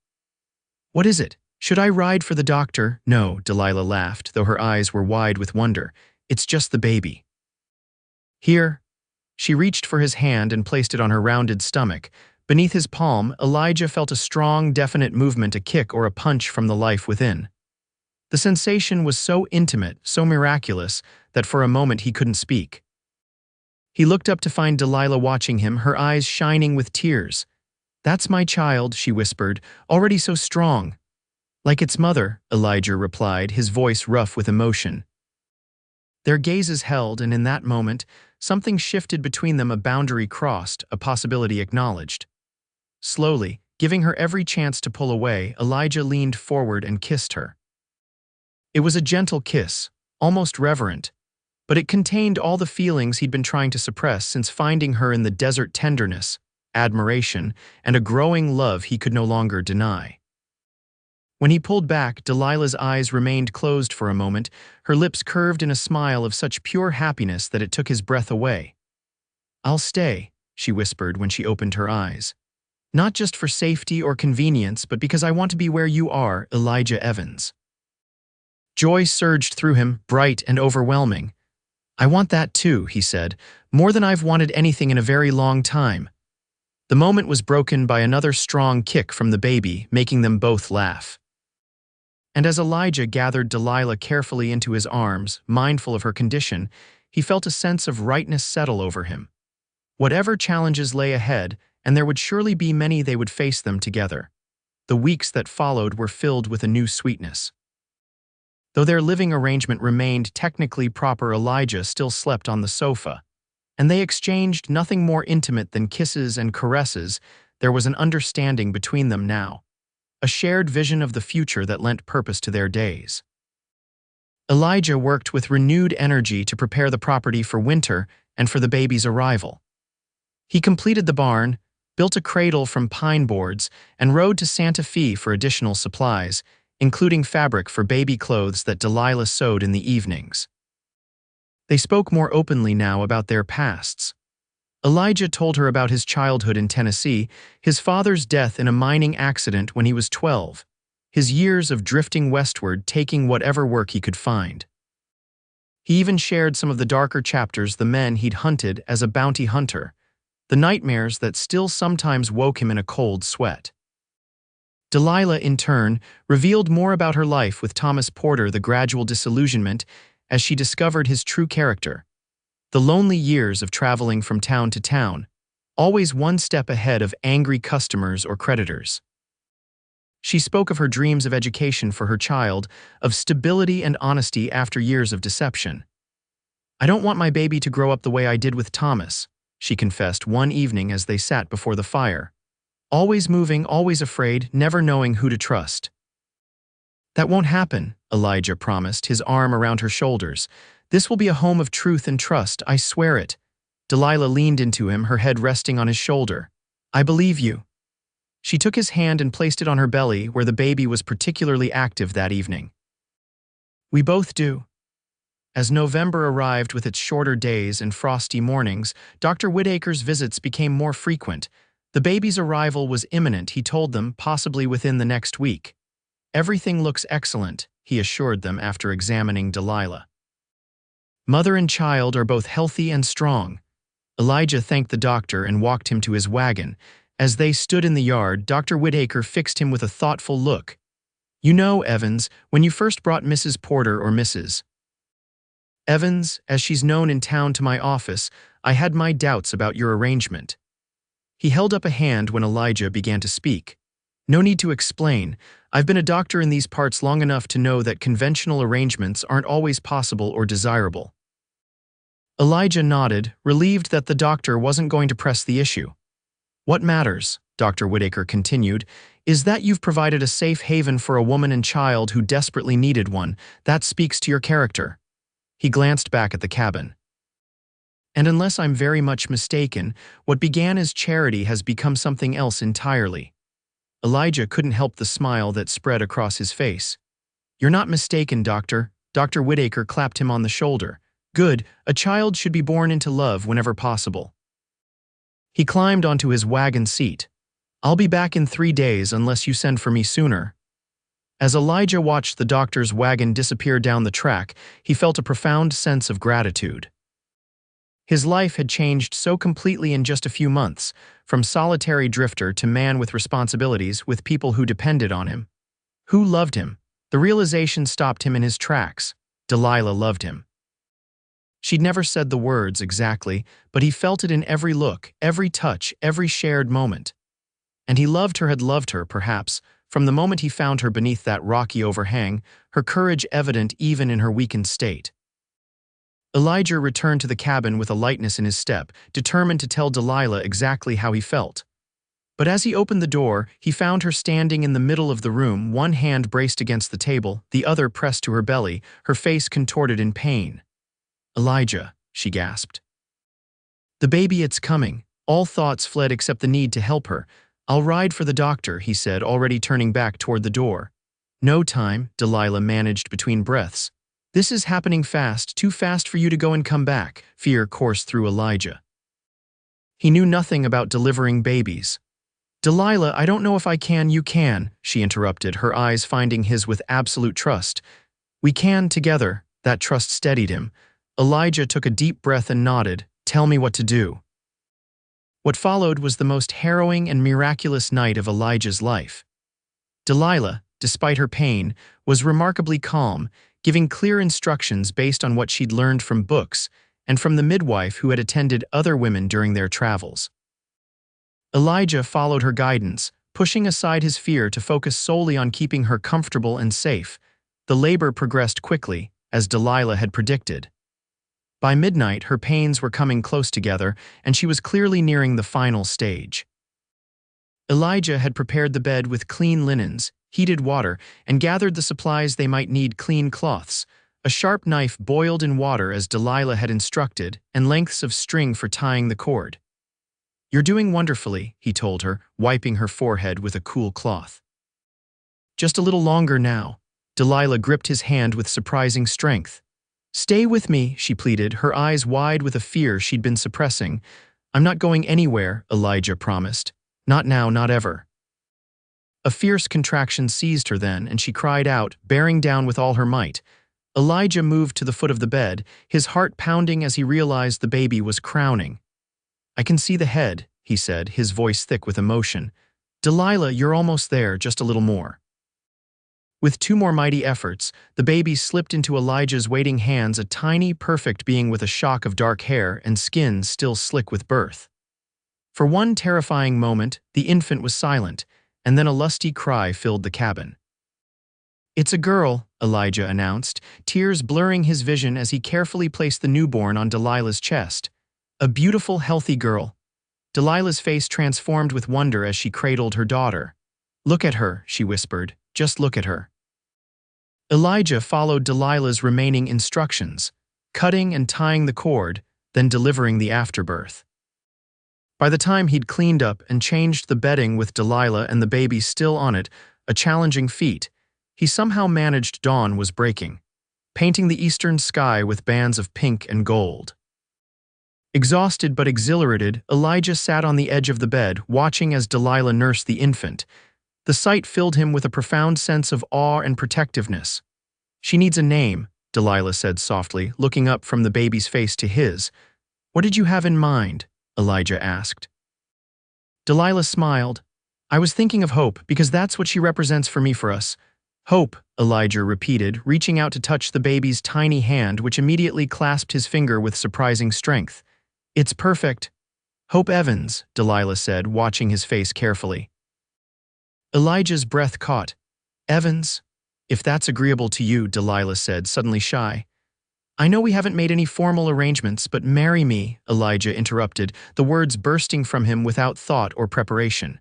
"What is it? Should I ride for the doctor?" "No," Delilah laughed, though her eyes were wide with wonder. "It's just the baby." "Here." She reached for his hand and placed it on her rounded stomach. Beneath his palm, Elijah felt a strong, definite movement, a kick or a punch from the life within. The sensation was so intimate, so miraculous, that for a moment he couldn't speak. He looked up to find Delilah watching him, her eyes shining with tears. "That's my child," she whispered, "already so strong." "Like its mother," Elijah replied, his voice rough with emotion. Their gazes held, and in that moment, something shifted between them, a boundary crossed, a possibility acknowledged. Slowly, giving her every chance to pull away, Elijah leaned forward and kissed her. It was a gentle kiss, almost reverent, but it contained all the feelings he'd been trying to suppress since finding her in the desert: tenderness, admiration, and a growing love he could no longer deny. When he pulled back, Delilah's eyes remained closed for a moment, her lips curved in a smile of such pure happiness that it took his breath away. "I'll stay," she whispered when she opened her eyes. "Not just for safety or convenience, but because I want to be where you are, Elijah Evans." Joy surged through him, bright and overwhelming. "I want that too," he said, "more than I've wanted anything in a very long time." The moment was broken by another strong kick from the baby, making them both laugh. And as Elijah gathered Delilah carefully into his arms, mindful of her condition, he felt a sense of rightness settle over him. Whatever challenges lay ahead, and there would surely be many they would face them together. The weeks that followed were filled with a new sweetness. Though their living arrangement remained technically proper, Elijah still slept on the sofa, and they exchanged nothing more intimate than kisses and caresses. There was an understanding between them now, a shared vision of the future that lent purpose to their days. Elijah worked with renewed energy to prepare the property for winter and for the baby's arrival. He completed the barn, built a cradle from pine boards, and rode to Santa Fe for additional supplies, including fabric for baby clothes that Delilah sewed in the evenings. They spoke more openly now about their pasts. Elijah told her about his childhood in Tennessee, his father's death in a mining accident when he was 12, his years of drifting westward taking whatever work he could find. He even shared some of the darker chapters, the men he'd hunted as a bounty hunter, the nightmares that still sometimes woke him in a cold sweat. Delilah, in turn, revealed more about her life with Thomas Porter, the gradual disillusionment as she discovered his true character, the lonely years of traveling from town to town, always one step ahead of angry customers or creditors. She spoke of her dreams of education for her child, of stability and honesty after years of deception. "I don't want my baby to grow up the way I did with Thomas," she confessed one evening as they sat before the fire. "Always moving, always afraid, never knowing who to trust." "That won't happen," Elijah promised, his arm around her shoulders. "This will be a home of truth and trust, I swear it." Delilah leaned into him, her head resting on his shoulder. "I believe you." She took his hand and placed it on her belly, where the baby was particularly active that evening. "We both do." As November arrived with its shorter days and frosty mornings, Dr. Whitaker's visits became more frequent. The baby's arrival was imminent, he told them, possibly within the next week. "Everything looks excellent," he assured them after examining Delilah. "Mother and child are both healthy and strong." Elijah thanked the doctor and walked him to his wagon. As they stood in the yard, Dr. Whitaker fixed him with a thoughtful look. "You know, Evans, when you first brought Mrs. Porter, or Mrs. Evans, as she's known in town, to my office, I had my doubts about your arrangement." He held up a hand when Elijah began to speak. "No need to explain. I've been a doctor in these parts long enough to know that conventional arrangements aren't always possible or desirable." Elijah nodded, relieved that the doctor wasn't going to press the issue. "What matters," Dr. Whitaker continued, "is that you've provided a safe haven for a woman and child who desperately needed one. That speaks to your character." He glanced back at the cabin. "And unless I'm very much mistaken, what began as charity has become something else entirely." Elijah couldn't help the smile that spread across his face. "You're not mistaken, Doctor." Dr. Whitaker clapped him on the shoulder. "Good, a child should be born into love whenever possible." He climbed onto his wagon seat. "I'll be back in 3 days unless you send for me sooner." As Elijah watched the doctor's wagon disappear down the track, he felt a profound sense of gratitude. His life had changed so completely in just a few months, from solitary drifter to man with responsibilities, with people who depended on him, who loved him. The realization stopped him in his tracks. Delilah loved him. She'd never said the words exactly, but he felt it in every look, every touch, every shared moment. And he loved her, had loved her, perhaps, from the moment he found her beneath that rocky overhang, her courage evident even in her weakened state. Elijah returned to the cabin with a lightness in his step, determined to tell Delilah exactly how he felt. But as he opened the door, he found her standing in the middle of the room, one hand braced against the table, the other pressed to her belly, her face contorted in pain. "Elijah," she gasped. "The baby, it's coming." All thoughts fled except the need to help her. "I'll ride for the doctor," he said, already turning back toward the door. "No time," Delilah managed between breaths. "This is happening fast, too fast for you to go and come back." Fear coursed through Elijah. He knew nothing about delivering babies. "Delilah, I don't know if I can." "You can," she interrupted, her eyes finding his with absolute trust. "We can together." That trust steadied him. Elijah took a deep breath and nodded. "Tell me what to do." What followed was the most harrowing and miraculous night of Elijah's life. Delilah, despite her pain, was remarkably calm, giving clear instructions based on what she'd learned from books and from the midwife who had attended other women during their travels. Elijah followed her guidance, pushing aside his fear to focus solely on keeping her comfortable and safe. The labor progressed quickly, as Delilah had predicted. By midnight, her pains were coming close together, and she was clearly nearing the final stage. Elijah had prepared the bed with clean linens, heated water, and gathered the supplies they might need: clean cloths, a sharp knife boiled in water as Delilah had instructed, and lengths of string for tying the cord. "You're doing wonderfully," he told her, wiping her forehead with a cool cloth. "Just a little longer now." Delilah gripped his hand with surprising strength. "Stay with me," she pleaded, her eyes wide with a fear she'd been suppressing. "I'm not going anywhere," Elijah promised. "Not now, not ever." A fierce contraction seized her then, and she cried out, bearing down with all her might. Elijah moved to the foot of the bed, his heart pounding as he realized the baby was crowning. "I can see the head," he said, his voice thick with emotion. "Delilah, you're almost there, just a little more." With two more mighty efforts, the baby slipped into Elijah's waiting hands, a tiny, perfect being with a shock of dark hair and skin still slick with birth. For one terrifying moment, the infant was silent, and then a lusty cry filled the cabin. "It's a girl," Elijah announced, tears blurring his vision as he carefully placed the newborn on Delilah's chest. "A beautiful, healthy girl." Delilah's face transformed with wonder as she cradled her daughter. "Look at her," she whispered. "Just look at her." Elijah followed Delilah's remaining instructions, cutting and tying the cord, then delivering the afterbirth. By the time he'd cleaned up and changed the bedding with Delilah and the baby still on it, a challenging feat, he somehow managed. Dawn was breaking, painting the eastern sky with bands of pink and gold. Exhausted but exhilarated, Elijah sat on the edge of the bed, watching as Delilah nursed the infant. The sight filled him with a profound sense of awe and protectiveness. "She needs a name," Delilah said softly, looking up from the baby's face to his. "What did you have in mind?" Elijah asked. Delilah smiled. "I was thinking of Hope, because that's what she represents for me, for us." "Hope," Elijah repeated, reaching out to touch the baby's tiny hand, which immediately clasped his finger with surprising strength. "It's perfect." "Hope Evans," Delilah said, watching his face carefully. Elijah's breath caught. "Evans? If that's agreeable to you," Delilah said, suddenly shy. "I know we haven't made any formal arrangements, but marry me," Elijah interrupted, the words bursting from him without thought or preparation.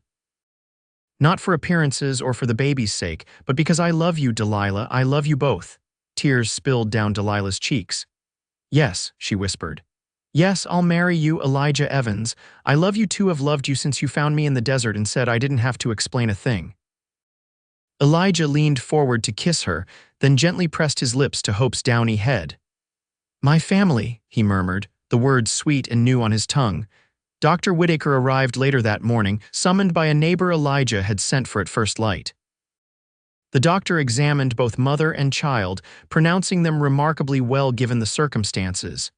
"Not for appearances or for the baby's sake, but because I love you, Delilah, I love you both." Tears spilled down Delilah's cheeks. "Yes," she whispered. "Yes, I'll marry you, Elijah Evans. I love you too, have loved you since you found me in the desert and said I didn't have to explain a thing." Elijah leaned forward to kiss her, then gently pressed his lips to Hope's downy head. "My family," he murmured, the words sweet and new on his tongue. Dr. Whitaker arrived later that morning, summoned by a neighbor Elijah had sent for at first light. The doctor examined both mother and child, pronouncing them remarkably well given the circumstances.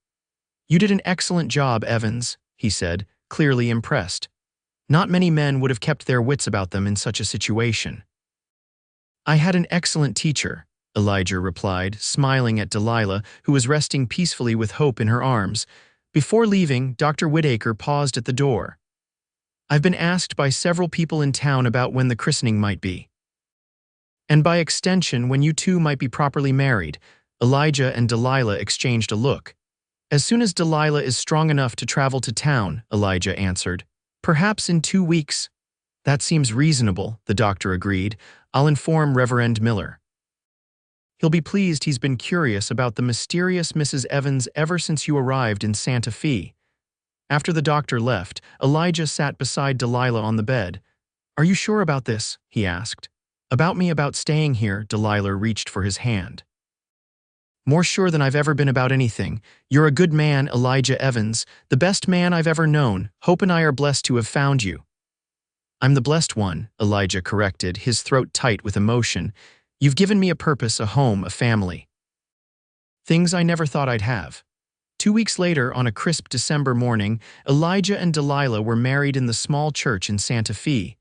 "You did an excellent job, Evans," he said, clearly impressed. "Not many men would have kept their wits about them in such a situation." "I had an excellent teacher," Elijah replied, smiling at Delilah, who was resting peacefully with Hope in her arms. Before leaving, Dr. Whitaker paused at the door. "I've been asked by several people in town about when the christening might be. And by extension, when you two might be properly married." Elijah and Delilah exchanged a look. "As soon as Delilah is strong enough to travel to town," Elijah answered. "Perhaps in 2 weeks." "That seems reasonable," the doctor agreed. "I'll inform Reverend Miller. He'll be pleased. He's been curious about the mysterious Mrs. Evans ever since you arrived in Santa Fe." After the doctor left, Elijah sat beside Delilah on the bed. "Are you sure about this?" he asked. "About me, about staying here?" Delilah reached for his hand. "More sure than I've ever been about anything. You're a good man, Elijah Evans, the best man I've ever known. Hope and I are blessed to have found you." "I'm the blessed one," Elijah corrected, his throat tight with emotion. "You've given me a purpose, a home, a family. Things I never thought I'd have." 2 weeks later, on a crisp December morning, Elijah and Delilah were married in the small church in Santa Fe.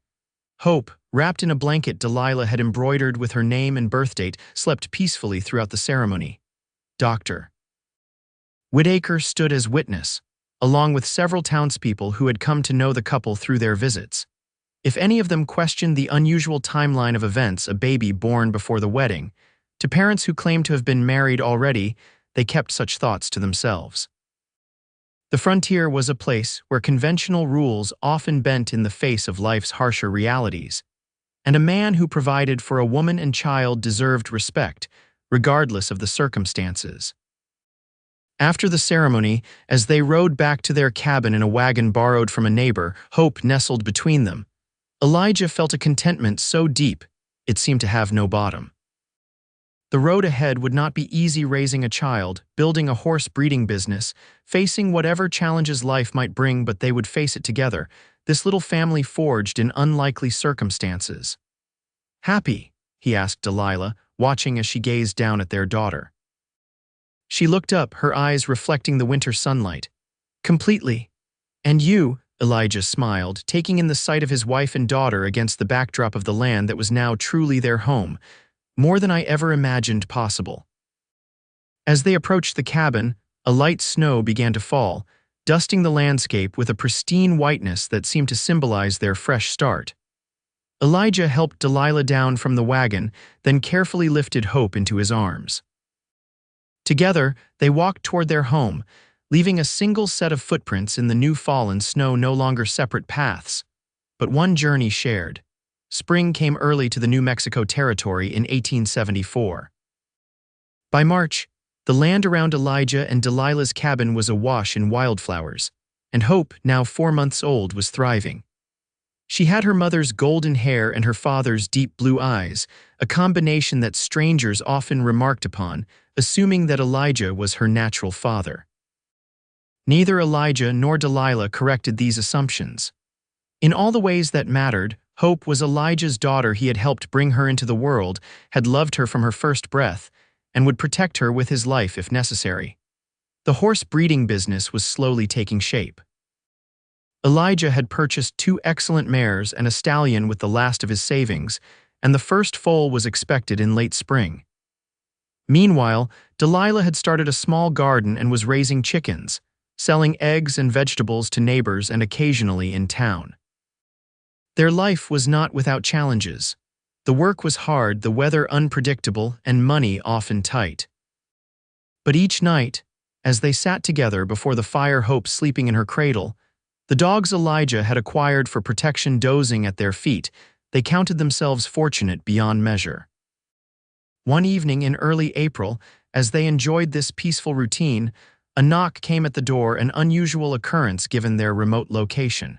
Hope, wrapped in a blanket Delilah had embroidered with her name and birthdate, slept peacefully throughout the ceremony. Dr. Whitaker stood as witness, along with several townspeople who had come to know the couple through their visits. If any of them questioned the unusual timeline of events, a baby born before the wedding, to parents who claimed to have been married already, they kept such thoughts to themselves. The frontier was a place where conventional rules often bent in the face of life's harsher realities, and a man who provided for a woman and child deserved respect, regardless of the circumstances. After the ceremony, as they rode back to their cabin in a wagon borrowed from a neighbor, hope nestled between them. Elijah felt a contentment so deep, it seemed to have no bottom. The road ahead would not be easy, raising a child, building a horse breeding business, facing whatever challenges life might bring, but they would face it together, this little family forged in unlikely circumstances. "Happy?" he asked Delilah, watching as she gazed down at their daughter. She looked up, her eyes reflecting the winter sunlight. "Completely. And you?" Elijah smiled, taking in the sight of his wife and daughter against the backdrop of the land that was now truly their home, more than I ever imagined possible. As they approached the cabin, a light snow began to fall, dusting the landscape with a pristine whiteness that seemed to symbolize their fresh start. Elijah helped Delilah down from the wagon, then carefully lifted Hope into his arms. Together, they walked toward their home, leaving a single set of footprints in the new fallen snow, no longer separate paths, but one journey shared. Spring came early to the New Mexico territory in 1874. By March, the land around Elijah and Delilah's cabin was awash in wildflowers, and Hope, now 4 months old, was thriving. She had her mother's golden hair and her father's deep blue eyes, a combination that strangers often remarked upon, assuming that Elijah was her natural father. Neither Elijah nor Delilah corrected these assumptions. In all the ways that mattered, Hope was Elijah's daughter. He had helped bring her into the world, had loved her from her first breath, and would protect her with his life if necessary. The horse breeding business was slowly taking shape. Elijah had purchased 2 excellent mares and a stallion with the last of his savings, and the first foal was expected in late spring. Meanwhile, Delilah had started a small garden and was raising chickens, selling eggs and vegetables to neighbors and occasionally in town. Their life was not without challenges. The work was hard, the weather unpredictable, and money often tight. But each night, as they sat together before the fire, Hope sleeping in her cradle, the dogs Elijah had acquired for protection dozing at their feet, they counted themselves fortunate beyond measure. One evening in early April, as they enjoyed this peaceful routine, a knock came at the door, an unusual occurrence given their remote location.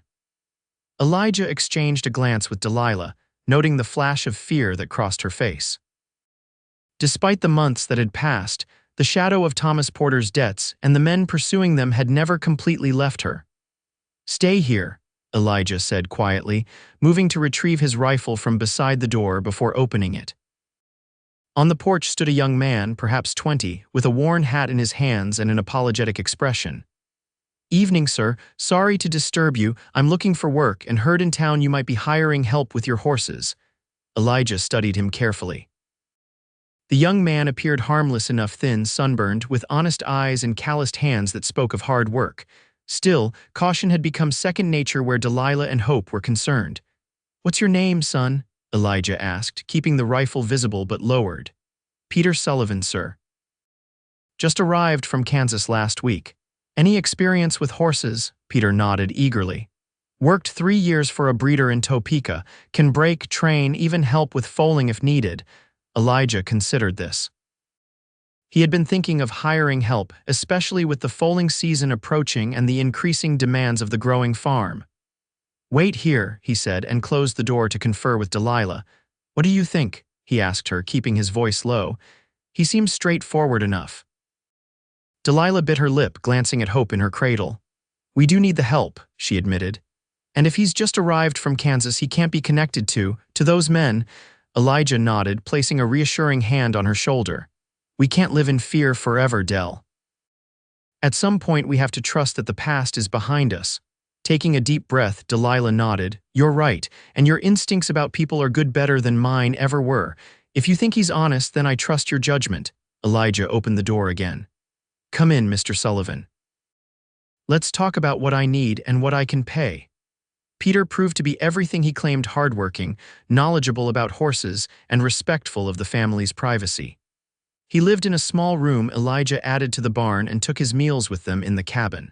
Elijah exchanged a glance with Delilah, noting the flash of fear that crossed her face. Despite the months that had passed, the shadow of Thomas Porter's debts and the men pursuing them had never completely left her. "Stay here," Elijah said quietly, moving to retrieve his rifle from beside the door before opening it. On the porch stood a young man, perhaps 20, with a worn hat in his hands and an apologetic expression. "Evening, sir. Sorry to disturb you. I'm looking for work and heard in town you might be hiring help with your horses." Elijah studied him carefully. The young man appeared harmless enough, thin, sunburned, with honest eyes and calloused hands that spoke of hard work. Still, caution had become second nature where Delilah and Hope were concerned. "What's your name, son?" Elijah asked, keeping the rifle visible but lowered. "Peter Sullivan, sir." "Just arrived from Kansas last week. Any experience with horses?" Peter nodded eagerly. "Worked 3 years for a breeder in Topeka. Can break, train, even help with foaling if needed." Elijah considered this. He had been thinking of hiring help, especially with the foaling season approaching and the increasing demands of the growing farm. "Wait here," he said, and closed the door to confer with Delilah. "What do you think?" he asked her, keeping his voice low. He seemed straightforward enough. Delilah bit her lip, glancing at Hope in her cradle. "We do need the help," she admitted. "And if he's just arrived from Kansas, he can't be connected to those men." Elijah nodded, placing a reassuring hand on her shoulder. "We can't live in fear forever, Del. At some point we have to trust that the past is behind us." Taking a deep breath, Delilah nodded. "You're right, and your instincts about people are good, better than mine ever were. If you think he's honest, then I trust your judgment." Elijah opened the door again. "Come in, Mr. Sullivan." Let's talk about what I need and what I can pay. Peter proved to be everything he claimed: hardworking, knowledgeable about horses, and respectful of the family's privacy. He lived in a small room Elijah added to the barn and took his meals with them in the cabin.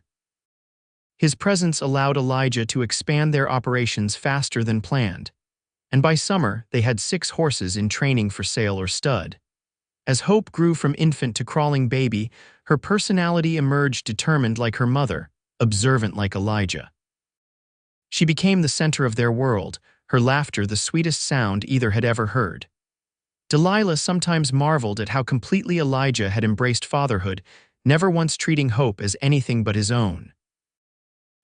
His presence allowed Elijah to expand their operations faster than planned, and by summer they had 6 horses in training for sale or stud. As Hope grew from infant to crawling baby, her personality emerged determined like her mother, observant like Elijah. She became the center of their world, her laughter the sweetest sound either had ever heard. Delilah sometimes marveled at how completely Elijah had embraced fatherhood, never once treating Hope as anything but his own.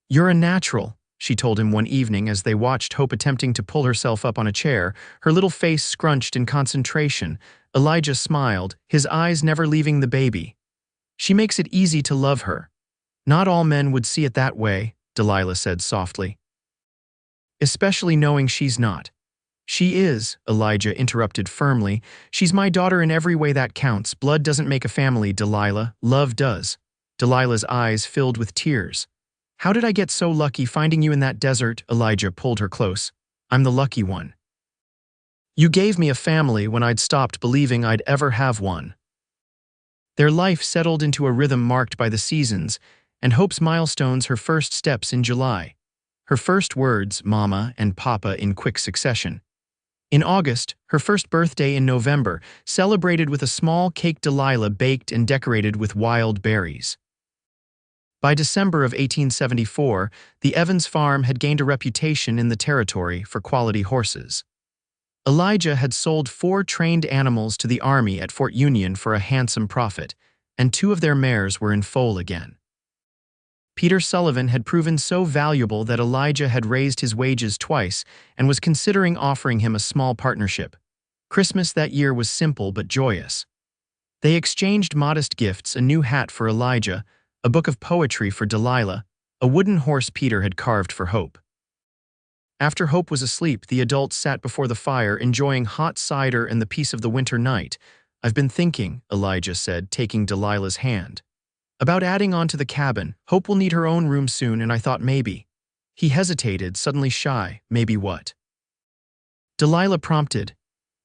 "You're a natural," she told him one evening as they watched Hope attempting to pull herself up on a chair, her little face scrunched in concentration. Elijah smiled, his eyes never leaving the baby. "She makes it easy to love her." "Not all men would see it that way," Delilah said softly. "Especially knowing she's not." "She is," Elijah interrupted firmly. "She's my daughter in every way that counts. Blood doesn't make a family, Delilah. Love does." Delilah's eyes filled with tears. "How did I get so lucky finding you in that desert?" Elijah pulled her close. "I'm the lucky one. You gave me a family when I'd stopped believing I'd ever have one." Their life settled into a rhythm marked by the seasons, and Hope's milestones: her first steps in July. Her first words, Mama and Papa, in quick succession. In August, her first birthday in November, celebrated with a small cake Delilah baked and decorated with wild berries. By December of 1874, the Evans farm had gained a reputation in the territory for quality horses. Elijah had sold 4 trained animals to the Army at Fort Union for a handsome profit, and 2 of their mares were in foal again. Peter Sullivan had proven so valuable that Elijah had raised his wages twice and was considering offering him a small partnership. Christmas that year was simple but joyous. They exchanged modest gifts: a new hat for Elijah, a book of poetry for Delilah, a wooden horse Peter had carved for Hope. After Hope was asleep, the adults sat before the fire, enjoying hot cider and the peace of the winter night. "I've been thinking," Elijah said, taking Delilah's hand, "about adding on to the cabin. Hope will need her own room soon, and I thought maybe—" He hesitated, suddenly shy. "Maybe what?" Delilah prompted.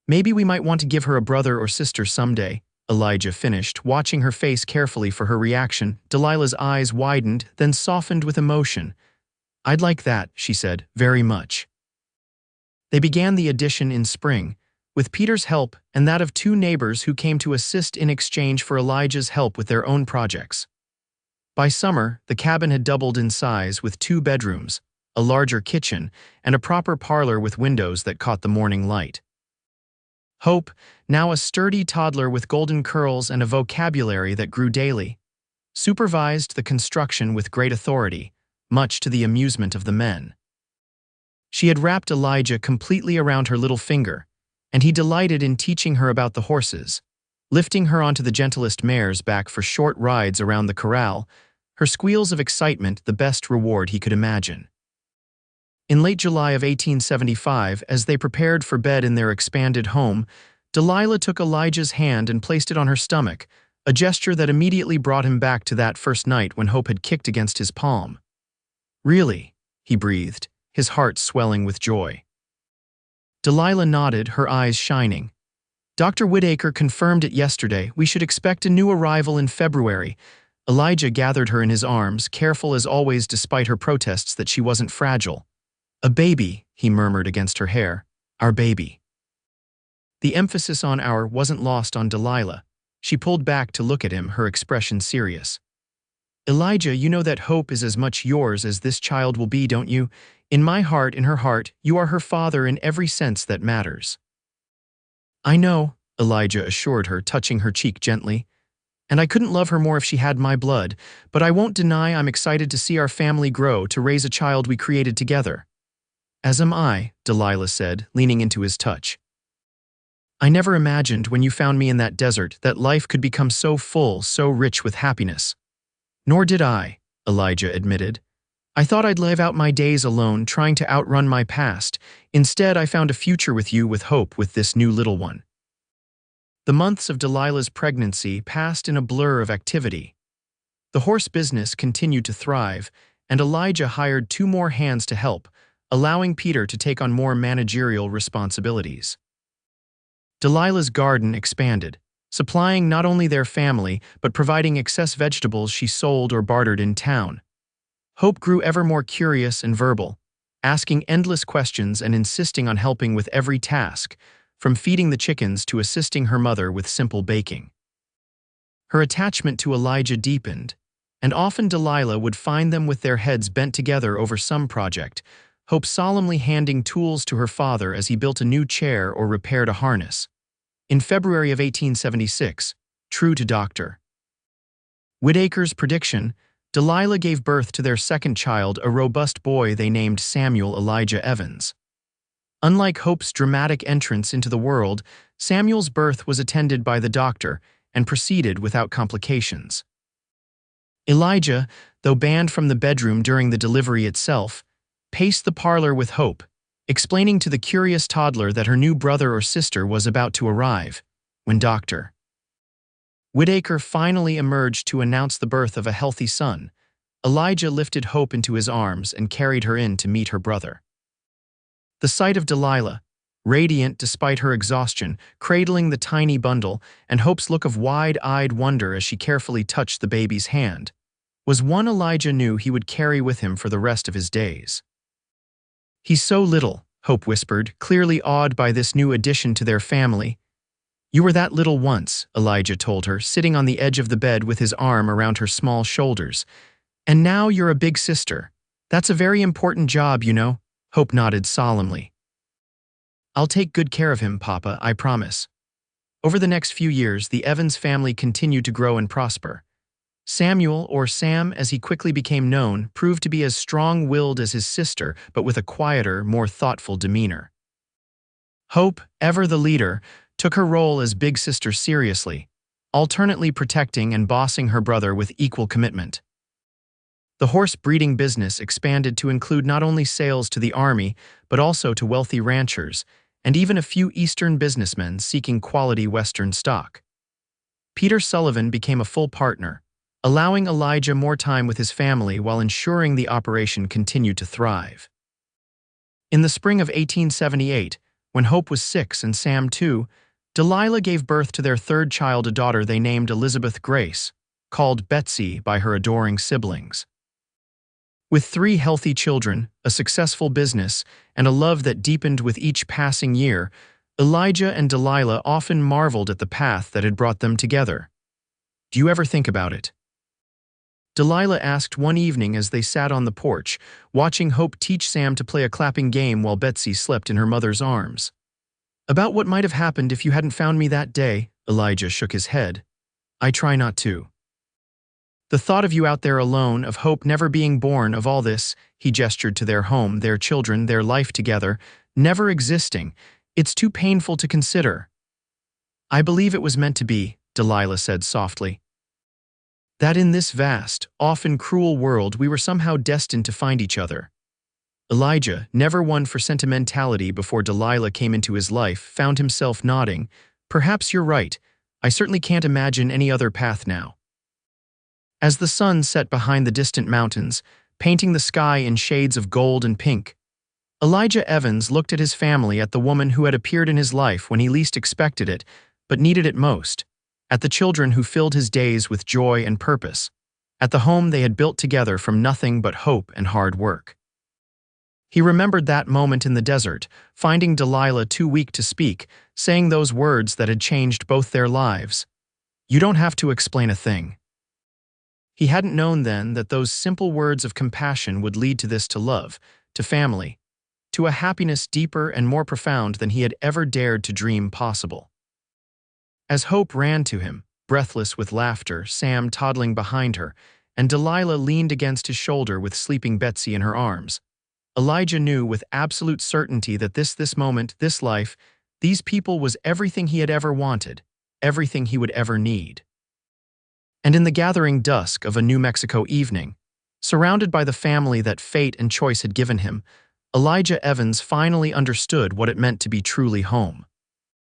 "Maybe we might want to give her a brother or sister someday," Elijah finished, watching her face carefully for her reaction. Delilah's eyes widened, then softened with emotion. "I'd like that," she said, "very much." They began the addition in spring, with Peter's help and that of 2 neighbors who came to assist in exchange for Elijah's help with their own projects. By summer, the cabin had doubled in size, with 2 bedrooms, a larger kitchen, and a proper parlor with windows that caught the morning light. Hope, now a sturdy toddler with golden curls and a vocabulary that grew daily, supervised the construction with great authority, much to the amusement of the men. She had wrapped Elijah completely around her little finger, and he delighted in teaching her about the horses, lifting her onto the gentlest mare's back for short rides around the corral, her squeals of excitement the best reward he could imagine. In late July of 1875, as they prepared for bed in their expanded home, Delilah took Elijah's hand and placed it on her stomach, a gesture that immediately brought him back to that first night when Hope had kicked against his palm. "Really?" he breathed, his heart swelling with joy. Delilah nodded, her eyes shining. "Dr. Whitaker confirmed it yesterday. We should expect a new arrival in February." Elijah gathered her in his arms, careful as always despite her protests that she wasn't fragile. "A baby," he murmured against her hair. "Our baby." The emphasis on "our" wasn't lost on Delilah. She pulled back to look at him, her expression serious. "Elijah, you know that Hope is as much yours as this child will be, don't you? In my heart, in her heart, you are her father in every sense that matters." "I know," Elijah assured her, touching her cheek gently. "And I couldn't love her more if she had my blood, but I won't deny I'm excited to see our family grow, to raise a child we created together." "As am I," Delilah said, leaning into his touch. "I never imagined, when you found me in that desert, that life could become so full, so rich with happiness." "Nor did I," Elijah admitted. "I thought I'd live out my days alone, trying to outrun my past. Instead, I found a future with you, with Hope, with this new little one." The months of Delilah's pregnancy passed in a blur of activity. The horse business continued to thrive, and Elijah hired 2 more hands to help, allowing Peter to take on more managerial responsibilities. Delilah's garden expanded, supplying not only their family but providing excess vegetables she sold or bartered in town. Hope grew ever more curious and verbal, asking endless questions and insisting on helping with every task, from feeding the chickens to assisting her mother with simple baking. Her attachment to Elijah deepened, and often Delilah would find them with their heads bent together over some project, Hope solemnly handing tools to her father as he built a new chair or repaired a harness. In February of 1876, true to Dr. Whitaker's prediction, Delilah gave birth to their second child, a robust boy they named Samuel Elijah Evans. Unlike Hope's dramatic entrance into the world, Samuel's birth was attended by the doctor and proceeded without complications. Elijah, though banned from the bedroom during the delivery itself, paced the parlor with Hope, explaining to the curious toddler that her new brother or sister was about to arrive. When Dr. Whitaker finally emerged to announce the birth of a healthy son, Elijah lifted Hope into his arms and carried her in to meet her brother. The sight of Delilah, radiant despite her exhaustion, cradling the tiny bundle, and Hope's look of wide-eyed wonder as she carefully touched the baby's hand, was one Elijah knew he would carry with him for the rest of his days. "He's so little," Hope whispered, clearly awed by this new addition to their family. "You were that little once," Elijah told her, sitting on the edge of the bed with his arm around her small shoulders. "And now you're a big sister. That's a very important job, you know," Hope nodded solemnly. "I'll take good care of him, Papa, I promise." Over the next few years, the Evans family continued to grow and prosper. Samuel, or Sam as he quickly became known, proved to be as strong-willed as his sister, but with a quieter, more thoughtful demeanor. Hope, ever the leader, took her role as big sister seriously, alternately protecting and bossing her brother with equal commitment. The horse breeding business expanded to include not only sales to the army, but also to wealthy ranchers, and even a few Eastern businessmen seeking quality Western stock. Peter Sullivan became a full partner, allowing Elijah more time with his family while ensuring the operation continued to thrive. In the spring of 1878, when Hope was 6 and Sam 2, Delilah gave birth to their third child, a daughter they named Elizabeth Grace, called Betsy by her adoring siblings. With 3 healthy children, a successful business, and a love that deepened with each passing year, Elijah and Delilah often marveled at the path that had brought them together. "Do you ever think about it?" Delilah asked one evening as they sat on the porch, watching Hope teach Sam to play a clapping game while Betsy slept in her mother's arms. "About what might have happened if you hadn't found me that day," Elijah shook his head. "I try not to." "The thought of you out there alone, of Hope never being born, of all this," he gestured to their home, their children, their life together, never existing, "it's too painful to consider." "I believe it was meant to be," Delilah said softly. "That in this vast, often cruel world we were somehow destined to find each other." Elijah, never one for sentimentality before Delilah came into his life, found himself nodding. "Perhaps you're right. I certainly can't imagine any other path now." As the sun set behind the distant mountains, painting the sky in shades of gold and pink, Elijah Evans looked at his family, at the woman who had appeared in his life when he least expected it, but needed it most, at the children who filled his days with joy and purpose, at the home they had built together from nothing but hope and hard work. He remembered that moment in the desert, finding Delilah too weak to speak, saying those words that had changed both their lives. "You don't have to explain a thing." He hadn't known then that those simple words of compassion would lead to this, to love, to family, to a happiness deeper and more profound than he had ever dared to dream possible. As Hope ran to him, breathless with laughter, Sam toddling behind her, and Delilah leaned against his shoulder with sleeping Betsy in her arms, Elijah knew with absolute certainty that this moment, this life, these people was everything he had ever wanted, everything he would ever need. And in the gathering dusk of a New Mexico evening, surrounded by the family that fate and choice had given him, Elijah Evans finally understood what it meant to be truly home.